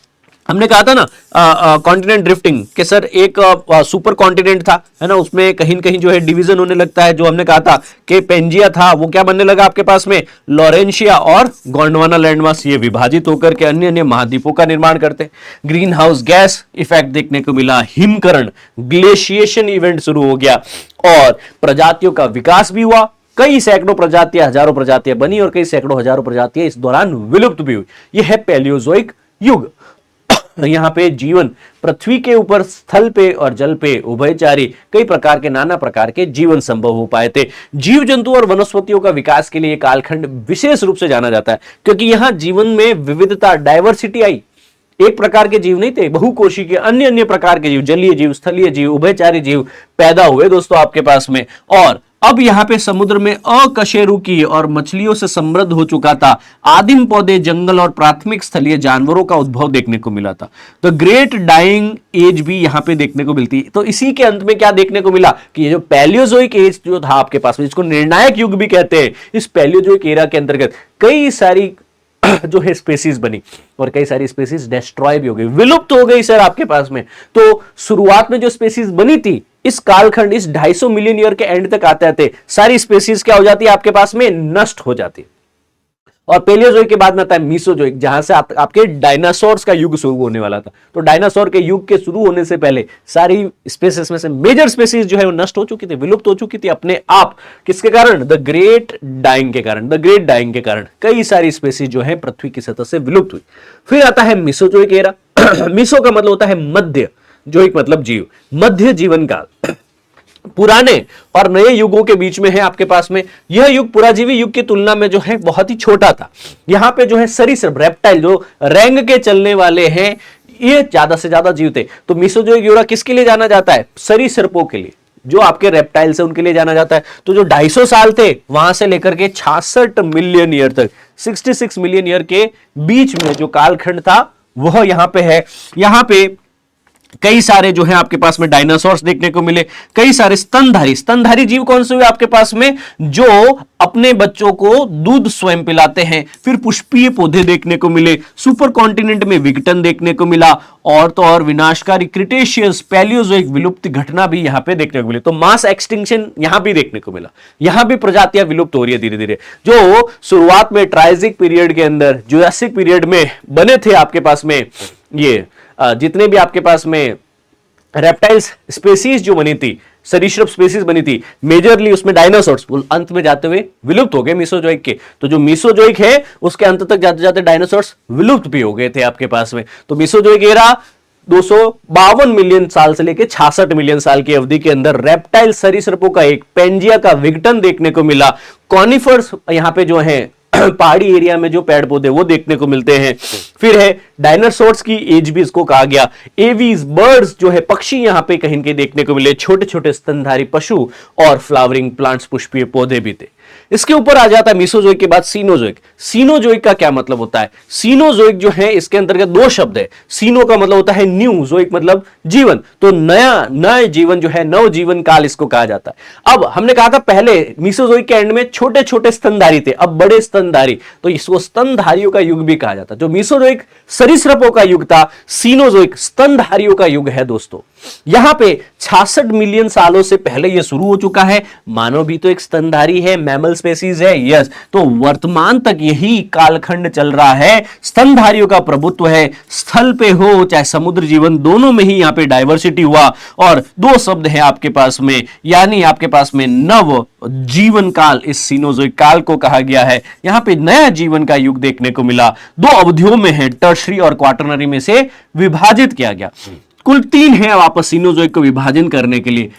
हमने कहा था ना कॉन्टिनेंट ड्रिफ्टिंग के सर, एक सुपर कॉन्टिनेंट था, है ना, उसमें कहीं कहीं जो है डिवीजन होने लगता है। जो हमने कहा था कि पेंजिया था, वो क्या बनने लगा आपके पास में? लॉरेंशिया और गोंडवाना लैंडमास, ये विभाजित होकर के अन्य अन्य महाद्वीपों का निर्माण करते। ग्रीन हाउस गैस इफेक्ट देखने को मिला, हिमकरण, ग्लेशिएशन इवेंट शुरू हो गया और प्रजातियों का विकास भी हुआ। कई सैकड़ों प्रजातियां, हजारों प्रजातियां बनी और कई सैकड़ों हजारों प्रजातियां इस दौरान विलुप्त भी हुई। यह है पैलियोजोइक युग। यहां पे जीवन पृथ्वी के ऊपर, स्थल पे और जल पे उभयचारी कई प्रकार के, नाना प्रकार के जीवन संभव हो पाए थे। जीव जंतु और वनस्पतियों का विकास के लिए कालखंड विशेष रूप से जाना जाता है, क्योंकि यहां जीवन में विविधता, डायवर्सिटी आई। एक प्रकार के जीव नहीं थे, बहुकोशिकीय अन्य अन्य प्रकार के जीव, जलीय जीव, स्थलीय जीव, उभयचारी जीव पैदा हुए दोस्तों आपके पास में। और अब यहां पे समुद्र में अकशेरुकी और मछलियों से समृद्ध हो चुका था। आदिम पौधे, जंगल और प्राथमिक स्थलीय जानवरों का उद्भव देखने को मिला था। तो ग्रेट डाइंग एज भी यहां पे देखने को मिलती। तो इसी के अंत में क्या देखने को मिला कि ये जो पैलियोजोइक एज जो था आपके पास में, जिसको निर्णायक युग भी कहते हैं, इस पैलियोजोइक एरा के अंतर्गत कई सारी जो है स्पेसीज बनी और कई सारी स्पेसीज डिस्ट्रॉय भी हो गई, विलुप्त हो गई सर आपके पास में। तो शुरुआत में जो स्पेसीज बनी थी, इस कालखंड, इस 250 मिलियन ईयर के एंड तक आते आते सारी स्पेसीज क्या हो जाती है आपके पास में? नष्ट हो जाती है। और पेलियोजोइक के बाद में आता है मीसोजोइक, जहां से आपके डायनासोर्स का युग शुरू होने वाला था। तो डायनासोर के युग के शुरू होने से पहले सारी स्पेसीज में से मेजर स्पेसीज जो है वो नष्ट हो चुकी थी, विलुप्त हो चुकी थी अपने आप। किसके कारण? द ग्रेट डाइंग के कारण। द ग्रेट डाइंग के कारण कई सारी स्पेसीज जो है पृथ्वी की सतह से विलुप्त हुई। फिर आता है मीसोजोइक एरा। मीसो का मतलब होता है मध्य, जोइक मतलब जीव, मध्य जीवन काल। पुराने और नए युगों के बीच में है आपके पास में। यह युग पुराजीवी युग की तुलना में जो है बहुत ही छोटा था। यहां पे जो है सरीसृप, रेप्टाइल, जो रेंग के चलने वाले हैं, ये ज्यादा से ज्यादा जीव थे। तो मीसोजोइक एरा किसके लिए जाना जाता है? सरीसृपों के लिए, जो आपके रेप्टाइल्स है उनके लिए जाना जाता है। तो जो 250 साल थे वहां से लेकर के 66 मिलियन ईयर तक, 66 मिलियन ईयर के बीच में जो कालखंड था वह यहां पे है। यहां पे कई सारे जो है आपके पास में डायनासोर्स देखने को मिले, कई सारे स्तनधारी जीव कौन से हुए आपके पास में? जो अपने बच्चों को दूध स्वयं पिलाते हैं। फिर पुष्पीय पौधे देखने को मिले, सुपर कॉन्टिनेंट में विघटन देखने को मिला, और तो और विनाशकारी क्रिटेशियस, पैलियोजोइक विलुप्त घटना भी यहां पे देखने को मिली। तो मास एक्सटिंक्शन यहां भी देखने को मिला। यहां भी प्रजातियां विलुप्त हो रही है धीरे धीरे। जो शुरुआत में ट्राइजिक पीरियड के अंदर, जुरासिक पीरियड में बने थे आपके पास में, ये जितने भी आपके पास में रेप्टाइल्स स्पेसीज जो बनी थी, सरीसृप स्पेसीज बनी थी, मेजरली उसमें डायनासोर्स अंत में जाते हुए विलुप्त हो गए मीसोजोइक के। तो जो मीसोजोइक है उसके अंत तक जाते जाते डायनासोर्स विलुप्त भी हो गए थे आपके पास में। तो मीसोजोइक एरा 252 मिलियन साल से लेकर 66 मिलियन साल की अवधि के अंदर रेप्टाइल सरीसृपों का एक पेंजिया का विघटन देखने को मिला। कॉनिफर्स यहां पे जो है पहाड़ी एरिया में जो पेड़ पौधे वो देखने को मिलते हैं। फिर है डायनासोर्स की एज भी इसको कहा गया। एवीज, बर्ड्स जो है पक्षी यहां पे कहीं के देखने को मिले, छोटे छोटे स्तनधारी पशु और फ्लावरिंग प्लांट्स, पुष्पीय पौधे भी थे। इसके ऊपर आ जाता है मीसोजोइक के बाद सीनोजोइक। सीनोजोइक का क्या मतलब होता है? सीनोजोइक जो है इसके अंतर्गत दो शब्द है। सीनो का मतलब होता है न्यू, जोइक मतलब जीवन। तो नया जीवन जो है, नव जीवन काल इसको कहा जाता है। अब हमने कहा था पहले मीसोजोइक के एंड में छोटे छोटे स्तनधारी थे, अब बड़े स्तनधारी, तो इसको स्तनधारियों का युग भी कहा जाता है। जो मीसोजोइक सरीसृपों का युग था, सीनोजोइक स्तनधारियों का युग है दोस्तों। यहां पे 66 मिलियन सालों से पहले यह शुरू हो चुका है। मानव भी तो एक स्तनधारी है, मैमल स्पेसीज है, यस। तो वर्तमान तक यही कालखंड चल रहा है, स्तनधारियों का प्रभुत्व है। स्थल पे हो चाहे समुद्र जीवन, दोनों में ही यहां पे डाइवर्सिटी हुआ। और दो शब्द है आपके पास में, यानी आपके पास में नव जीवन काल, इस सीनोजोइक काल को कहा गया है। यहां पे नया जीवन का युग देखने को मिला। दो अवधियों में है, टर्शरी और क्वाटरनरी में से विभाजित किया गया। कुल 3 है वापस सीनोजोइक को विभाजन करने के लिए,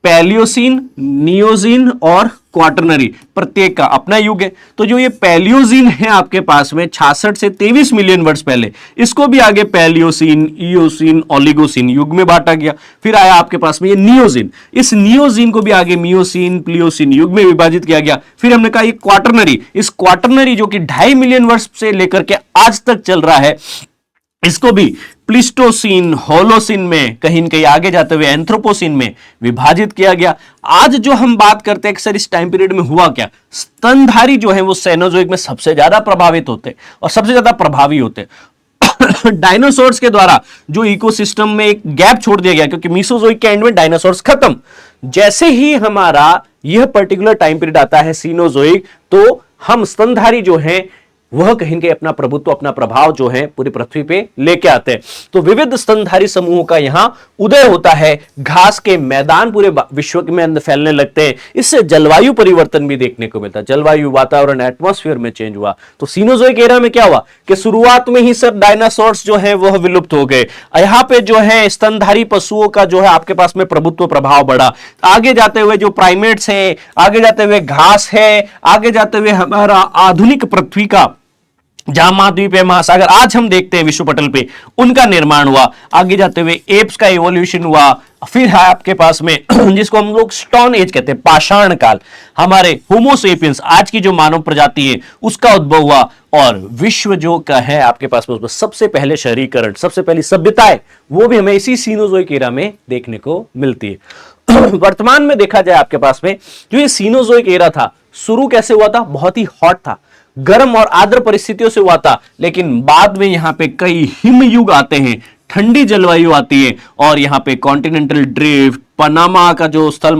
पैलियोसीन, नियोजीन और क्वाटरनरी। प्रत्येक का अपना युग है। तो जो ये पैलियोजीन है आपके पास में 66 से 23 मिलियन वर्ष पहले, इसको भी आगे पैलियोसीन, इयोसीन, ओलिगोसीन युग में बांटा गया। फिर आया आपके पास में ये नियोजीन, इस नियोजीन को भी आगे मियोसीन, प्लियोसीन युग में विभाजित किया गया। फिर हमने कहा ये क्वाटरनरी, इस क्वाटरनरी जो कि 2.5 मिलियन वर्ष से लेकर के आज तक चल रहा है, इसको भी प्लिस्टोसीन, होलोसीन में, कहीं न कहीं आगे जाते हुए एंथ्रोपोसीन में विभाजित किया गया। आज जो हम बात करते हैं सर, इस टाइम पीरियड में हुआ क्या? स्तनधारी जो है वो सेनोजोइक में सबसे ज्यादा प्रभावित होते और सबसे ज्यादा प्रभावी होते। डायनासोर्स के द्वारा जो इकोसिस्टम में एक गैप छोड़ दिया गया, क्योंकि मीसोजोइक के एंड में डायनासोर्स खत्म। जैसे ही हमारा यह पर्टिकुलर टाइम पीरियड आता है सीनोजोइक, तो हम स्तनधारी जो है वह कहीं के अपना प्रभुत्व, अपना प्रभाव जो है पूरी पृथ्वी पे लेके आते हैं। तो विविध स्तनधारी समूहों का यहां उदय होता है। घास के मैदान पूरे विश्व में अंदर फैलने लगते हैं। इससे जलवायु परिवर्तन भी देखने को मिलता है। जलवायु, वातावरण, एटमॉस्फेयर में चेंज हुआ। तो सीनोजोइक एरा में क्या हुआ कि शुरुआत में ही सर डायनासोर्स जो है वह विलुप्त हो गए। यहां पे जो है स्तनधारी पशुओं का जो है आपके पास में प्रभुत्व, प्रभाव बढ़ा। आगे जाते हुए जो प्राइमेट्स है, आगे जाते हुए घास है, आगे जाते हुए हमारा आधुनिक पृथ्वी का जहां महाद्वीप है, महासागर आज हम देखते हैं विश्व पटल पे, उनका निर्माण हुआ। आगे जाते हुए एप्स का इवोल्यूशन हुआ। फिर है आपके पास में जिसको हम लोग स्टोन एज कहते हैं, पाषाण काल, हमारे होमो सेपियंस, आज की जो मानव प्रजाति है उसका उद्भव हुआ। और विश्व जो का है आपके पास में सबसे पहले शहरीकरण, सबसे पहली सभ्यताएं, वो भी हमें इसी सीनोजोइक एरा में देखने को मिलती है। वर्तमान में देखा जाए आपके पास में जो ये सीनोजोइक एरा था, शुरू कैसे हुआ था? बहुत ही हॉट था, गर्म और आर्द्र परिस्थितियों से हुआ था। लेकिन बाद में यहां पे कई हिम युग आते हैं, ठंडी जलवायु आती है और यहाँ पे कॉन्टिनेंटल ड्रिफ्ट, पनामा का जो स्थल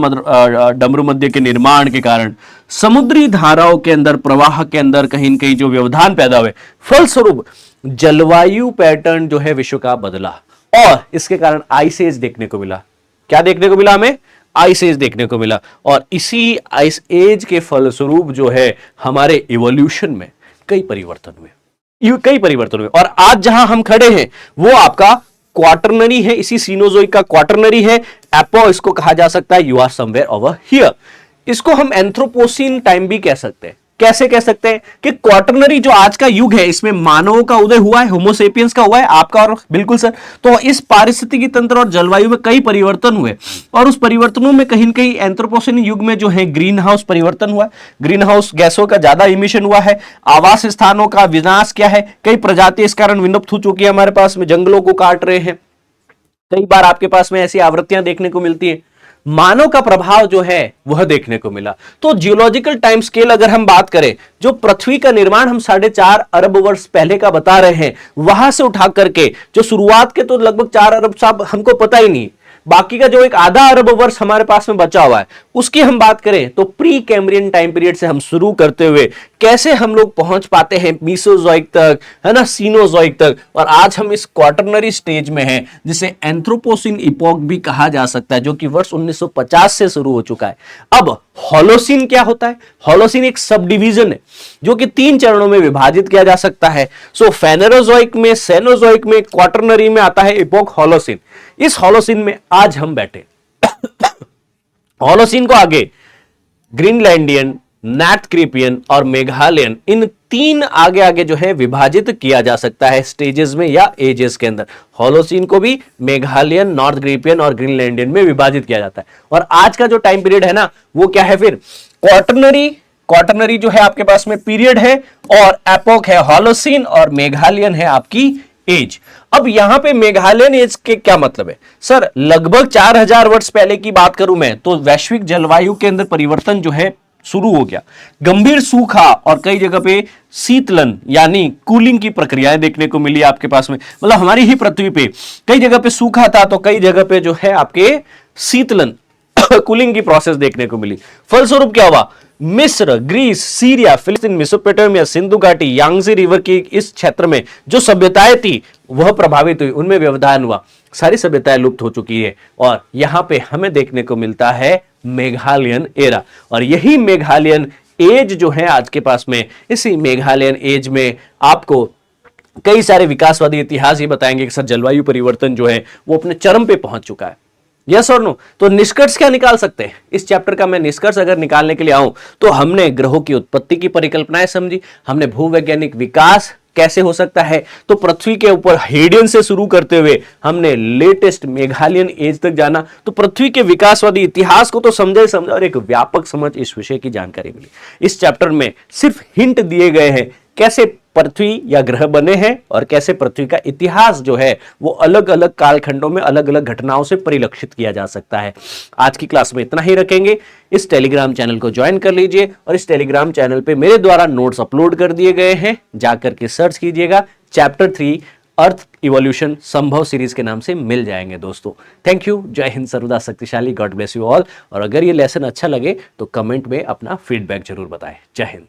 डमरू मध्य के निर्माण के कारण समुद्री धाराओं के अंदर, प्रवाह के अंदर कहीं न कहीं जो व्यवधान पैदा हुए, फलस्वरूप जलवायु पैटर्न जो है विश्व का बदला और इसके कारण आइस एज देखने को मिला। क्या देखने को मिला हमें? आइस एज देखने को मिला। और इसी आइस एज के फलस्वरूप जो है हमारे इवोल्यूशन में कई परिवर्तन हुए और आज जहां हम खड़े हैं वो आपका क्वाटरनरी है, इसी सीनोजोइक का क्वाटरनरी है। एपो इसको कहा जा सकता है, you are somewhere over here. इसको हम एंथ्रोपोसीन टाइम भी कह सकते हैं। कैसे कह सकते हैं कि क्वाटरनरी जो आज का युग है इसमें मानवों का उदय हुआ है, होमोसेपियंस का हुआ है, आपका और बिल्कुल सर। तो इस पारिस्थितिकी तंत्र और जलवायु में कई परिवर्तन हुए और उस परिवर्तनों में कहीं न कहीं एंथ्रोपोसेन युग में जो है ग्रीन हाउस परिवर्तन हुआ, ग्रीन हाउस गैसों का ज्यादा इमिशन हुआ है, आवास स्थानों का विनाश क्या है, कई प्रजाति इस कारण विलुप्त हो चुकी है, हमारे पास में जंगलों को काट रहे हैं, कई बार आपके पास में ऐसी आवृत्तियां देखने को मिलती है, मानव का प्रभाव जो है वह देखने को मिला। तो जियोलॉजिकल टाइम स्केल अगर हम बात करें, जो पृथ्वी का निर्माण हम 4.5 अरब वर्ष पहले का बता रहे हैं, वहां से उठा करके जो शुरुआत के तो लगभग 4 अरब साहब हमको पता ही नहीं, बाकी का जो एक आधा अरब वर्ष हमारे पास में बचा हुआ है उसकी हम बात करें तो प्री कैम्ब्रियन टाइम पीरियड से हम शुरू करते हुए कैसे हम लोग पहुंच पाते हैं मीसोजोइक तक, है ना, सीनोजोइक तक, और आज हम इस क्वाटरनरी स्टेज में हैं जिसे एंथ्रोपोसीन इपोक भी कहा जा सकता है, जो कि वर्ष 1950 से शुरू हो चुका है। अब होलोसीन क्या होता है? होलोसीन एक सब डिवीजन है जो कि 3 चरणों में विभाजित किया जा सकता है। सो फेनेरोजोइक में, सेनोजोइक में, क्वाटरनरी में आता है इपोक होलोसीन। इस होलोसीन में आज हम बैठे। होलोसीन को आगे ग्रीनलैंडियन, नैथक्रीपियन और मेघालयन, इन 3 आगे आगे जो है विभाजित किया जा सकता है स्टेजेस में या एजेस के अंदर। होलोसीन को भी मेघालयन, नॉर्थ ग्रीपियन और ग्रीनलैंडियन में विभाजित किया जाता है। और आज का जो टाइम पीरियड है ना वो क्या है? फिर क्वाटरनरी जो है आपके पास में पीरियड है और एपोक है होलोसीन और मेघालयन है आपकी एज। अब यहां पे मेघालयन एज के क्या मतलब है सर? लगभग 4000 वर्ष पहले की बात करूं मैं तो वैश्विक जलवायु के अंदर परिवर्तन जो है शुरू हो गया, गंभीर सूखा और कई जगह पे शीतलन यानी कूलिंग की प्रक्रियाएं देखने को मिली आपके पास में। मतलब हमारी ही पृथ्वी पे कई जगह पे सूखा था तो कई जगह पे जो है आपके शीतलन कूलिंग की प्रोसेस देखने को मिली। फलस्वरूप क्या हुआ? मिस्र, ग्रीस, सीरिया, फिलिस्तीन, मेसोपोटामिया, सिंधु घाटी, यांगजी रिवर की इस क्षेत्र में जो सभ्यताएं थी वह प्रभावित हुई, उनमें व्यवधान हुआ, सारी सभ्यताएं लुप्त हो चुकी है और यहां पे हमें देखने को मिलता है मेघालयन एरा। और यही मेघालयन एज जो है आज के पास में, इसी मेघालयन एज में आपको कई सारे विकासवादी इतिहास ये बताएंगे कि सर जलवायु परिवर्तन जो है वो अपने चरम पे पहुंच चुका है। यस और नो? तो निष्कर्ष क्या निकाल सकते हैं इस चैप्टर का? मैं निष्कर्ष अगर निकालने के लिए आऊं तो हमने ग्रहों की उत्पत्ति की परिकल्पनाएं समझी, हमने भूवैज्ञानिक विकास कैसे हो सकता है, तो पृथ्वी के ऊपर हेडियन से शुरू करते हुए हमने लेटेस्ट मेघालयन एज तक जाना, तो पृथ्वी के विकासवादी इतिहास को तो समझा और एक व्यापक समझ इस विषय की जानकारी मिली। इस चैप्टर में सिर्फ हिंट दिए गए हैं कैसे पृथ्वी या ग्रह बने हैं और कैसे पृथ्वी का इतिहास जो है वो अलग अलग कालखंडों में अलग अलग घटनाओं से परिलक्षित किया जा सकता है। आज की क्लास में इतना ही रखेंगे। इस टेलीग्राम चैनल को ज्वाइन कर लीजिए और इस टेलीग्राम चैनल पे मेरे द्वारा नोट्स अपलोड कर दिए गए हैं, जाकर के सर्च कीजिएगा। चैप्टर 3 अर्थ इवोल्यूशन संभव सीरीज के नाम से मिल जाएंगे दोस्तों। Thank you. जय हिंद, सर्वदा शक्तिशाली। God bless you all. और अगर ये लेसन अच्छा लगे तो कमेंट में अपना फीडबैक जरूर बताएं। जय हिंद।